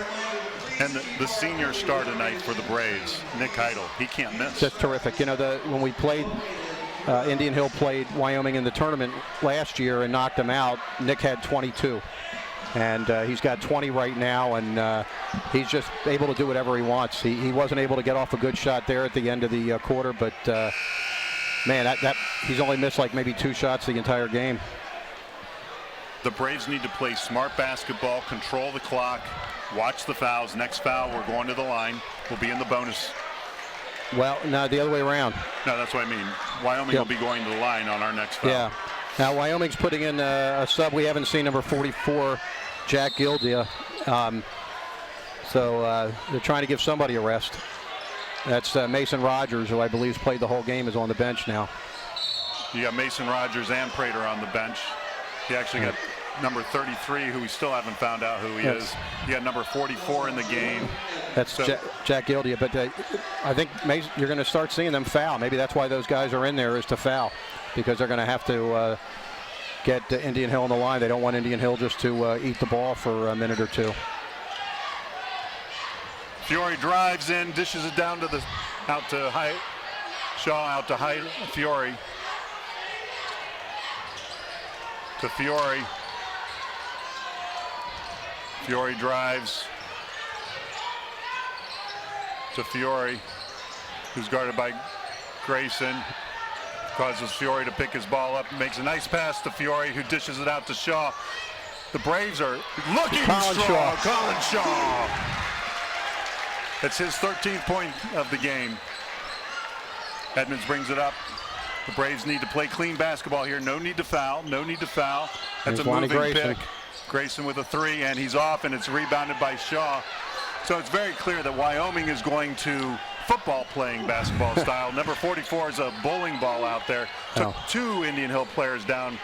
A: And the senior star tonight for the Braves, Nick Heidel, he can't miss.
B: Just terrific. You know, when we played, Indian Hill played Wyoming in the tournament last year and knocked them out, Nick had 22. And he's got 20 right now, and he's just able to do whatever he wants. He wasn't able to get off a good shot there at the end of the quarter, but man, he's only missed like maybe 2 shots the entire game.
A: The Braves need to play smart basketball, control the clock, watch the fouls. Next foul, we're going to the line. We'll be in the bonus.
B: Well, no, the other way around.
A: No, that's what I mean. Wyoming will be going to the line on our next foul.
B: Yeah. Now, Wyoming's putting in a sub we haven't seen, number 44, Jack Gildia. So they're trying to give somebody a rest. That's Mason Rogers, who I believe played the whole game, is on the bench now.
A: You got Mason Rogers and Prater on the bench. He actually got number 33, who we still haven't found out who he is. You got number 44 in the game.
B: That's so, Jack Gildia. But I think you're going to start seeing them foul. Maybe that's why those guys are in there, is to foul, because they're going to have to get Indian Hill on the line. They don't want Indian Hill just to eat the ball for a minute or two.
A: Fiore drives in, dishes it down to out to Shaw, out to Fiore. To Fiore. Fiore drives to Fiore, who's guarded by Grayson. Causes Fiore to pick his ball up, makes a nice pass to Fiore, who dishes it out to Shaw. The Braves are looking strong. Colin Shaw. That's his 13th point of the game. Edmonds brings it up. The Braves need to play clean basketball here. No need to foul. No need to foul. That's a moving pick. Grayson with a 3, and he's off, and it's rebounded by Shaw. So it's very clear that Wyoming is going to football playing basketball style. Number 44 is a bowling ball out there. Took 2 Indian Hill players down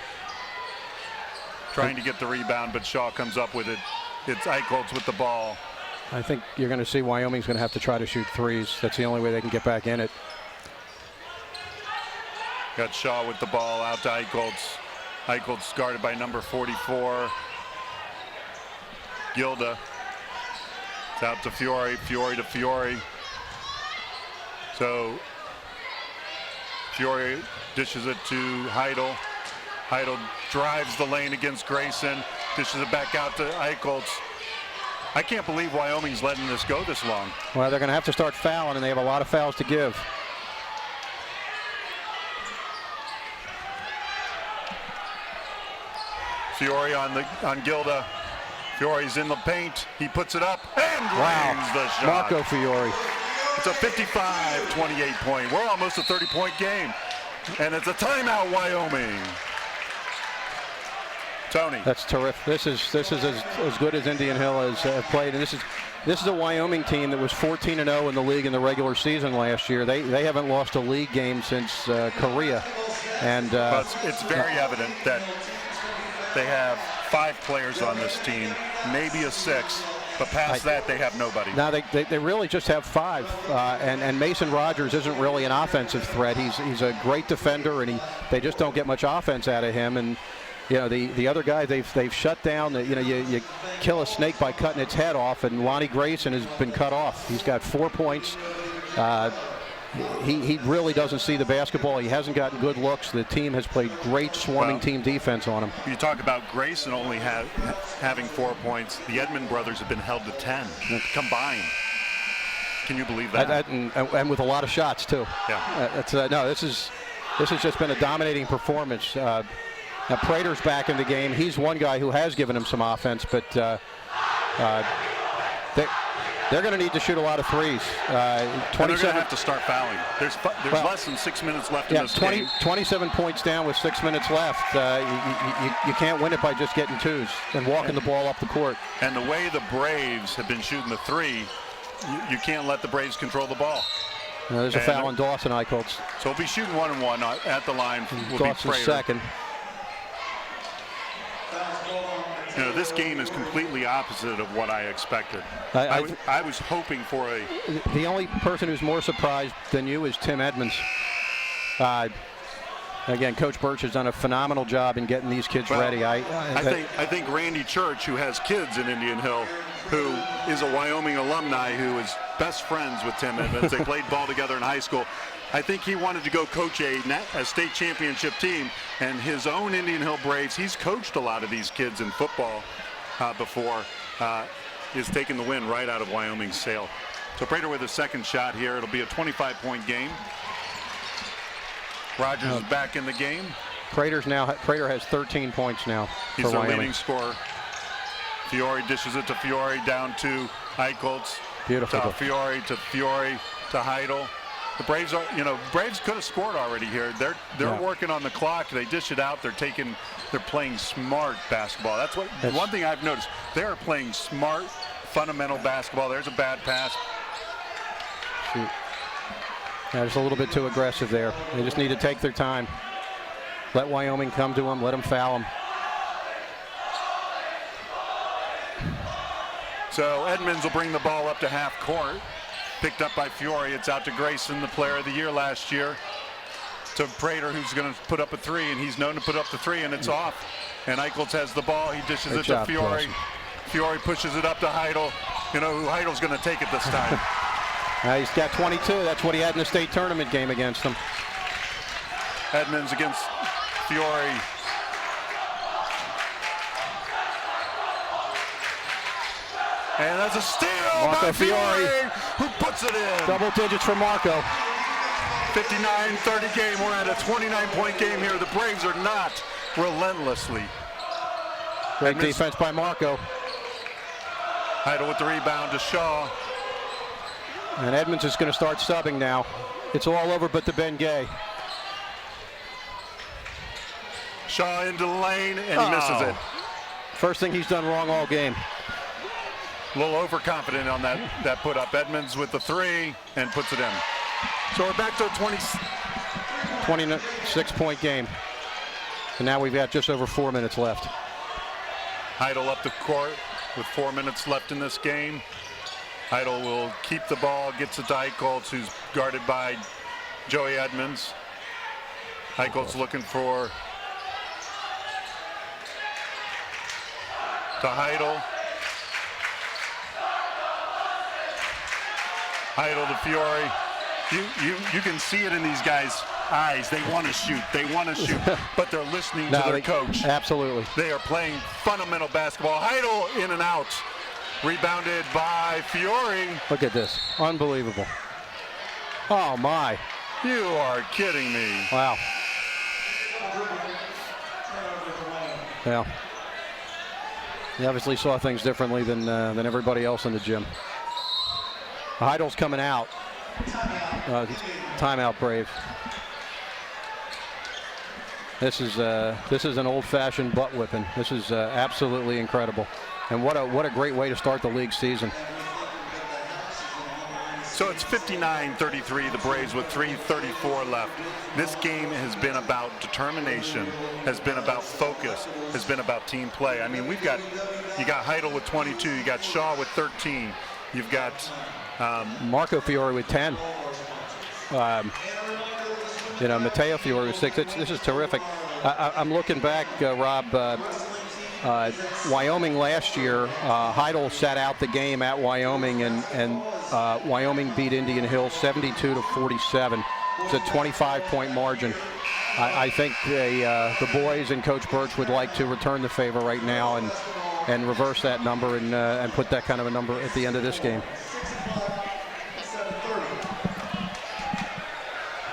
A: trying to get the rebound, but Shaw comes up with it. It's Eichholz with the ball.
B: I think you're going to see Wyoming's going to have to try to shoot threes. That's the only way they can get back in it.
A: Got Shaw with the ball out to Eichholz. Eichholz guarded by number 44. Gilda. It's out to Fiore. Fiore to Fiore. So Fiore dishes it to Heidel. Heidel drives the lane against Grayson. Dishes it back out to Eichholz. I can't believe Wyoming's letting this go this long.
B: Well, they're going to have to start fouling, and they have a lot of fouls to give.
A: Fiore on Gilda. Fiore's in the paint. He puts it up and drains the shot.
B: Marco Fiore.
A: It's a 55-28 point. We're almost a 30-point game. And it's a timeout, Wyoming. Tony.
B: That's terrific. This is as good as Indian Hill has played. And this is a Wyoming team that was 14-0 in the league in the regular season last year. They haven't lost a league game since Korea. And
A: but it's very evident that they have 5 players on this team, maybe a 6, but past that they have nobody.
B: Now they really just have 5, and Mason Rogers isn't really an offensive threat. He's a great defender, and they just don't get much offense out of him. And you know, the other guy they've shut down. You know, you kill a snake by cutting its head off, and Lonnie Grayson has been cut off. He's got 4 points. He really doesn't see the basketball. He hasn't gotten good looks. The team has played great swarming team defense on him.
A: You talk about Grayson only having 4 points. The Edmond brothers have been held to 10 combined. Can you believe that?
B: And with a lot of shots too.
A: Yeah.
B: No, this has just been a dominating performance. Now Prater's back in the game. He's one guy who has given him some offense, but they're going to need to shoot a lot of threes.
A: 27. And they're going to have to start fouling. There's less than 6 minutes left in this game.
B: 27 points down with 6 minutes left. You can't win it by just getting 2s and walking the ball up the court.
A: And the way the Braves have been shooting the 3, you can't let the Braves control the ball.
B: There's a foul on Dawson, Eichholz.
A: So we'll be shooting 1-1 at the line.
B: Dawson's second.
A: You know, this game is completely opposite of what I expected. I was hoping for a...
B: The only person who's more surprised than you is Tim Edmonds. Again, Coach Birch has done a phenomenal job in getting these kids ready. I
A: think Randy Church, who has kids in Indian Hill, who is a Wyoming alumni, who is best friends with Tim Edmonds. They played ball together in high school. I think he wanted to go coach a state championship team, and his own Indian Hill Braves, he's coached a lot of these kids in football before, is taking the win right out of Wyoming's sail. So Prater with a second shot here. It'll be a 25-point game. Rogers is back in the game.
B: Prater has 13 points now.
A: He's their leading scorer. Fiore dishes it to Fiore, down to Eichholz.
B: Beautiful.
A: To Fiore to Heidel. The Braves Braves could have scored already here. They're working on the clock. They dish it out. They're playing smart basketball. That's one thing I've noticed. They're playing smart, fundamental basketball. There's a bad pass.
B: Shoot. Yeah, just a little bit too aggressive there. They just need to take their time. Let Wyoming come to them. Let them foul them.
A: So Edmonds will bring the ball up to half court. Picked up by Fiore. It's out to Grayson, the player of the year last year. To Prater, who's going to put up a three, and he's known to put up the three, and it's off. And Eichholz has the ball. He dishes it to Fiore. Fiore pushes it up to Heidel. You know who Heidel's going to take it this time.
B: He's got 22. That's what he had in the state tournament game against him.
A: Edmonds against Fiore. And that's a steal by Fiore, who puts it in.
B: Double digits for Marco.
A: 59-30 game. We're at a 29-point game here. The Braves are not relentlessly.
B: Great defense by Marco.
A: Heidel with the rebound to Shaw.
B: And Edmonds is going to start subbing now. It's all over but the Ben Gay.
A: Shaw into the lane, and he misses it.
B: First thing he's done wrong all game.
A: A little overconfident on that put up. Edmonds with the three and puts it in. So we're back to a
B: 26-point game. And now we've got just over 4 minutes left.
A: Heidel up the court with 4 minutes left in this game. Heidel will keep the ball, gets it to Eichholz, who's guarded by Joey Edmonds. Eichholz looking for to Heidel. Heidel to Fiore. You can see it in these guys' eyes. They want to shoot. They want to shoot. But they're listening to their coach.
B: Absolutely.
A: They are playing fundamental basketball. Heidel in and out. Rebounded by Fiore.
B: Look at this. Unbelievable. Oh, my.
A: You are kidding me.
B: Wow. Yeah. He obviously saw things differently than everybody else in the gym. Heidel's coming out. Timeout, Brave. This is an old-fashioned butt whipping. This is absolutely incredible, and what a great way to start the league season.
A: So it's 59-33. The Braves with 3:34 left. This game has been about determination, has been about focus, has been about team play. I mean, you got Heidel with 22, you got Shaw with 13, you've got
B: Marco Fiore with 10. Mateo Fiore with 6. This is terrific. I'm looking back, Rob. Wyoming last year, Heidel sat out the game at Wyoming, and Wyoming beat Indian Hill 72-47. It's a 25-point margin. I think the boys and Coach Birch would like to return the favor right now and reverse that number and put that kind of a number at the end of this game.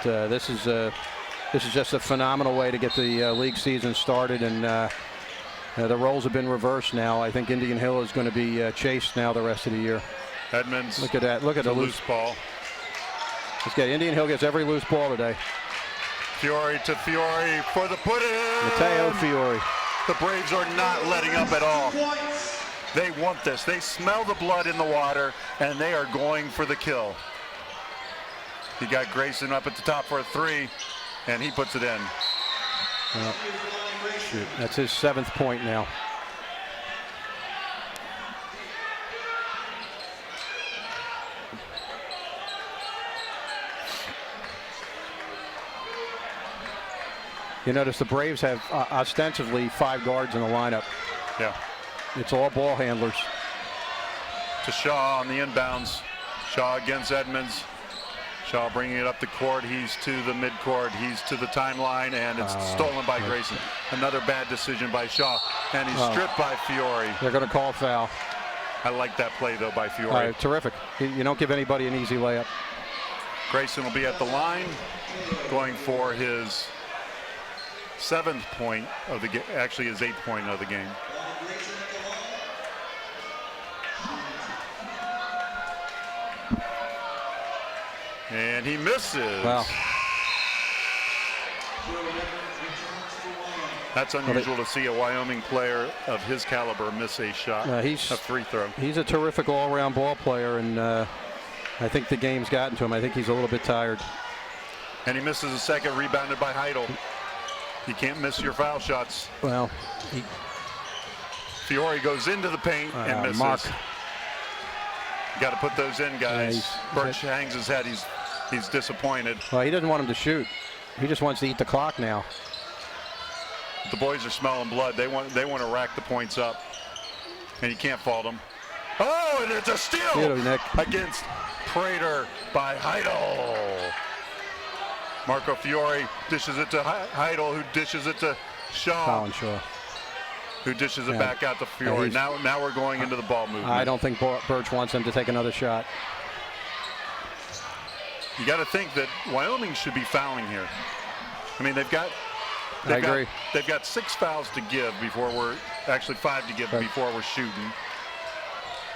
B: This is just a phenomenal way to get the league season started, and the roles have been reversed now. I think Indian Hill is going to be chased now the rest of the year.
A: Edmonds.
B: Look at that. Look at the
A: loose ball.
B: Let's get Indian Hill gets every loose ball today.
A: Fiore to Fiore for the put-in.
B: Mateo Fiore.
A: The Braves are not letting up at all. They want this. They smell the blood in the water, and they are going for the kill. He got Grayson up at the top for a three, and he puts it in.
B: Shoot. That's his 7th point now. You notice the Braves have ostensibly 5 guards in the lineup.
A: Yeah.
B: It's all ball handlers.
A: To Shaw on the inbounds. Shaw against Edmonds. Shaw bringing it up the court. He's to the midcourt. He's to the timeline, and it's stolen by Grayson. Another bad decision by Shaw, and he's stripped by Fiore.
B: They're going to call foul.
A: I like that play, though, by Fiore.
B: Terrific. You don't give anybody an easy layup.
A: Grayson will be at the line, going for his 7th point of the game, actually his 8th point of the game. And he misses.
B: Wow.
A: That's unusual to see a Wyoming player of his caliber miss a shot, a free throw.
B: He's a terrific all-around ball player, and I think the game's gotten to him. I think he's a little bit tired.
A: And he misses a second, rebounded by Heidel. You can't miss your foul shots.
B: Well,
A: Fiore goes into the paint and misses. Got to put those in, guys.
B: Yeah,
A: Birch hangs his head. He's disappointed.
B: Well, he doesn't want him to shoot. He just wants to eat the clock now.
A: The boys are smelling blood. They want to rack the points up, and you can't fault them. Oh, and it's a steal against Prater by Heidel. Marco Fiore dishes it to Heidel, who dishes it to Shaw, who dishes it back out to Fiore. Now we're going into the ball movement.
B: I don't think Birch wants him to take another shot.
A: You got to think that Wyoming should be fouling here. I mean, they've got 6 fouls to give before we're actually 5 to give before we're shooting.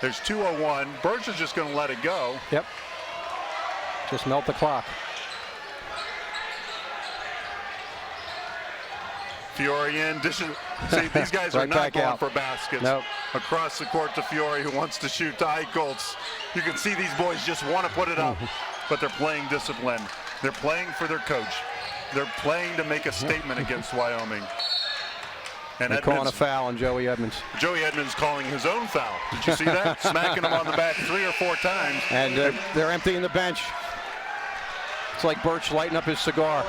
A: There's 2:01. Birch is just going to let it go.
B: Yep. Just melt the clock.
A: Fiore in, dishes. See, these guys are not going for baskets.
B: Nope.
A: Across the court to Fiore, who wants to shoot to Eicholtz. You can see these boys just want to put it up, but they're playing discipline. They're playing for their coach. They're playing to make a statement against Wyoming. And
B: they're calling a foul on Joey Edmonds.
A: Joey Edmonds calling his own foul. Did you see that? Smacking him on the back 3 or 4 times.
B: And they're emptying the bench. It's like Birch lighting up his cigar.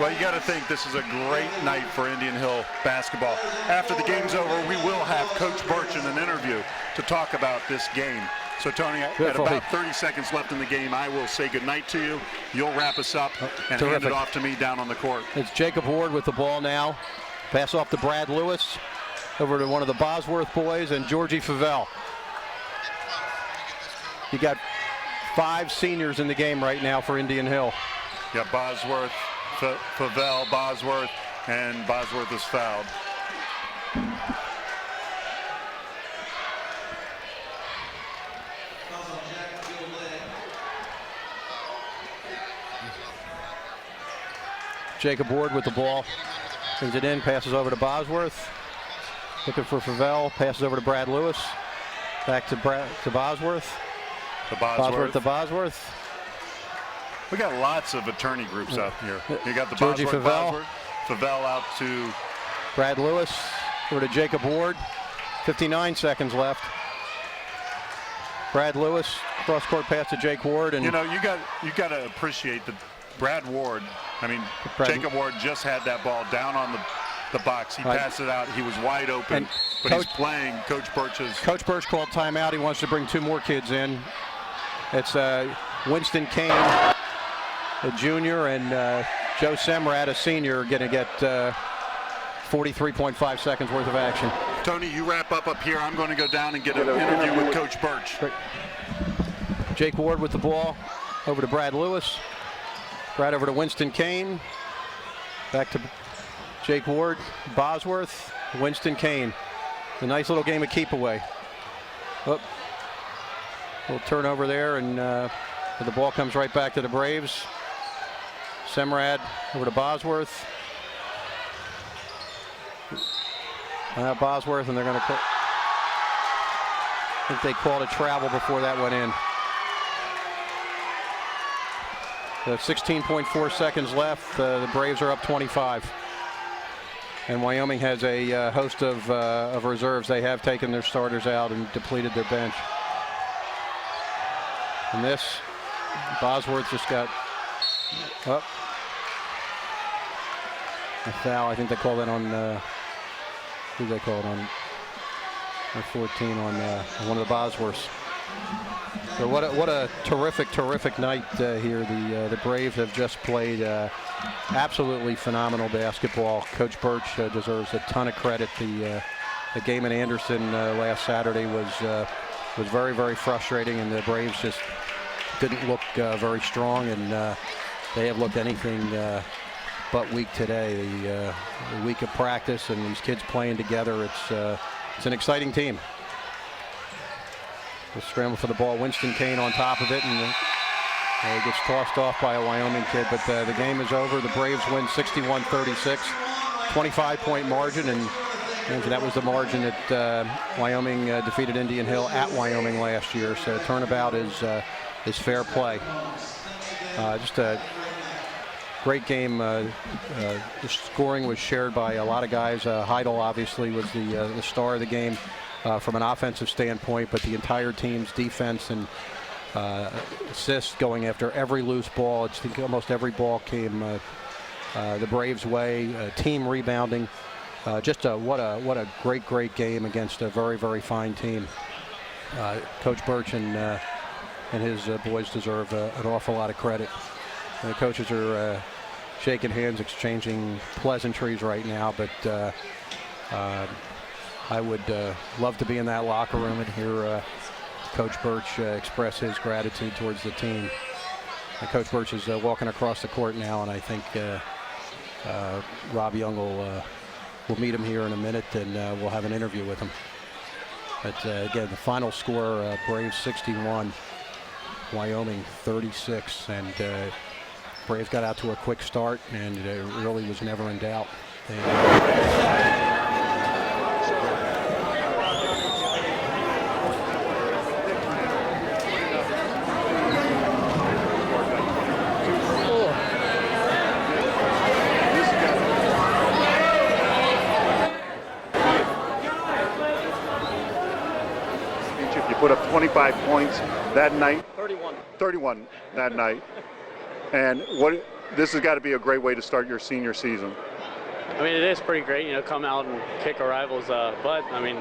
A: Well, you got to think this is a great night for Indian Hill basketball. After the game's over, we will have Coach Birch in an interview to talk about this game. So, Tony, at about 30 seconds left in the game, I will say goodnight to you. You'll wrap us up and hand it off to me down on the court.
B: It's Jacob Ward with the ball now. Pass off to Brad Lewis. Over to one of the Bosworth boys and Georgie Favell. You got 5 seniors in the game right now for Indian Hill.
A: You got Bosworth, Favell, Bosworth, and Bosworth is fouled.
B: Jacob Ward with the ball. Brings it in, passes over to Bosworth. Looking for Favell, passes over to Brad Lewis. Back to Bosworth. Bosworth to Bosworth.
A: We got lots of attorney groups out here. You got the
B: Georgie Favell.
A: Favell out to
B: Brad Lewis. Over to Jacob Ward. 59 seconds left. Brad Lewis, cross-court pass to Jake Ward. And
A: you know, you got to appreciate that Brad Ward. I mean, Jacob Ward just had that ball down on the box. He passed it out. He was wide open, but he's playing Coach Birch's.
B: Coach Birch called timeout. He wants to bring 2 more kids in. It's Winston Kane, a junior, and Joe Semrad, a senior, going to get 43.5 seconds worth of action.
A: Tony, you wrap up here. I'm going to go down and get an interview with Coach Birch.
B: Jake Ward with the ball. Over to Brad Lewis. Brad over to Winston Kane. Back to Jake Ward. Bosworth. Winston Kane. A nice little game of keep away. Oh. Little turnover there, and the ball comes right back to the Braves. Semrad over to Bosworth. Bosworth, and they're going to I think they called a travel before that went in. 16.4 seconds left. The Braves are up 25. And Wyoming has a host of reserves. They have taken their starters out and depleted their bench. And this, Bosworth just got up. A foul. I think they called that on, who did they call it on? 14 on one of the Bosworths. So what a terrific night here. The Braves have just played absolutely phenomenal basketball. Coach Birch deserves a ton of credit. The game in Anderson last Saturday was very frustrating, and the Braves just didn't look very strong, and they have looked anything but weak today. The week of practice and these kids playing together, it's an exciting team. The scramble for the ball, Winston Kane on top of it, and he gets tossed off by a Wyoming kid, but the game is over. The Braves win 61-36, 25-point margin, and that was the margin that Wyoming defeated Indian Hill at Wyoming last year, so turnabout is fair play. Just a great game. The scoring was shared by a lot of guys. Heidel obviously was the star of the game. from an offensive standpoint, but the entire team's defense and assists going after every loose ball. I think almost every ball came the Braves' way. Team rebounding. What a great game against a very fine team. Coach Birch and his boys deserve an awful lot of credit. The coaches are shaking hands, exchanging pleasantries right now, but I would love to be in that locker room and hear Coach Birch express his gratitude towards the team. Coach Birch is walking across the court now, and I think Rob Young will meet him here in a minute, and we'll have an interview with him. But again, the final score, Braves 61, Wyoming 36, and Braves got out to a quick start, and it really was never in doubt.
A: Put up 25 points that night. 31 that night. And this has got to be a great way to start your senior season.
E: I mean, it is pretty great, come out and kick our rivals' butt. I mean,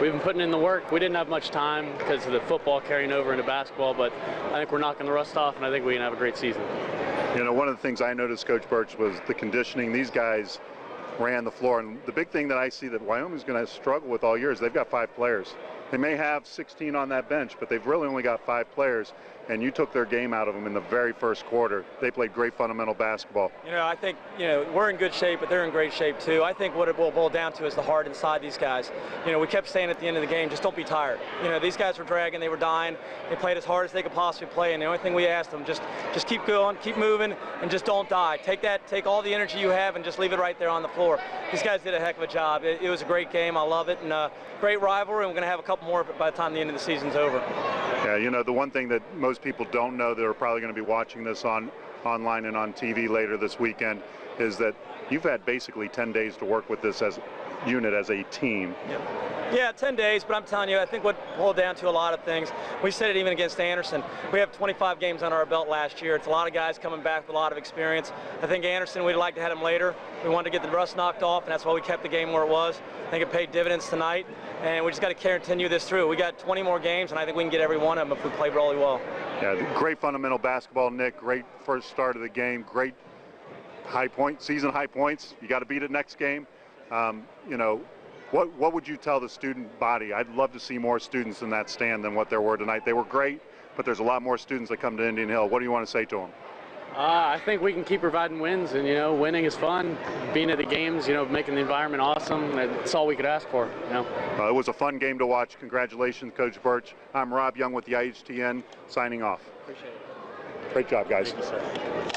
E: we've been putting in the work. We didn't have much time because of the football carrying over into basketball, but I think we're knocking the rust off, and I think we can have a great season.
A: One of the things I noticed, Coach Birch, was the conditioning. These guys ran the floor, and the big thing that I see that Wyoming's going to struggle with all year is they've got 5 players. They may have 16 on that bench, but they've really only got 5 players, and you took their game out of them in the very first quarter. They played great fundamental basketball.
F: I think, we're in good shape, but they're in great shape too. I think what it will boil down to is the heart inside these guys. We kept saying at the end of the game, just don't be tired. These guys were dragging, they were dying. They played as hard as they could possibly play, and the only thing we asked them, just keep going, keep moving, and just don't die. Take all the energy you have and just leave it right there on the floor. These guys did a heck of a job. It was a great game. I love it, and great rivalry, and we're going to have a couple more by the time the end of the season's over.
A: Yeah, the one thing that most people don't know that are probably going to be watching this online and on TV later this weekend is that you've had basically 10 days to work with this as unit, as a team.
F: Yeah, 10 days, but I'm telling you, I think what boiled down to a lot of things, we said it even against Anderson. We have 25 games under our belt last year. It's a lot of guys coming back with a lot of experience. I think Anderson, we'd like to have him later. We wanted to get the rust knocked off, and that's why we kept the game where it was. I think it paid dividends tonight, and we just got to continue this through. We got 20 more games, and I think we can get every one of them if we play really well.
A: Yeah, great fundamental basketball, Nick. Great first start of the game. Great season high points. You got to beat it next game. What would you tell the student body? I'd love to see more students in that stand than what there were tonight. They were great, but there's a lot more students that come to Indian Hill. What do you want to say to them?
E: I think we can keep providing wins, and winning is fun. Being at the games, making the environment awesome. That's all we could ask for.
A: It was a fun game to watch. Congratulations, Coach Birch. I'm Rob Young with the IHTN, signing off.
E: Appreciate it.
A: Great job, guys.
E: Thank you, sir.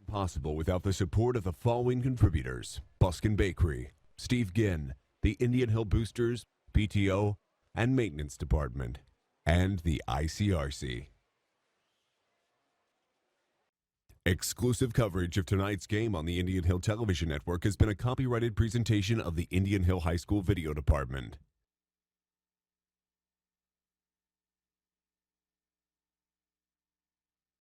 D: Possible without the support of the following contributors: Buskin Bakery, Steve Ginn, the Indian Hill Boosters, PTO, and Maintenance Department, and the ICRC. Exclusive coverage of tonight's game on the Indian Hill Television Network has been a copyrighted presentation of the Indian Hill High School Video Department.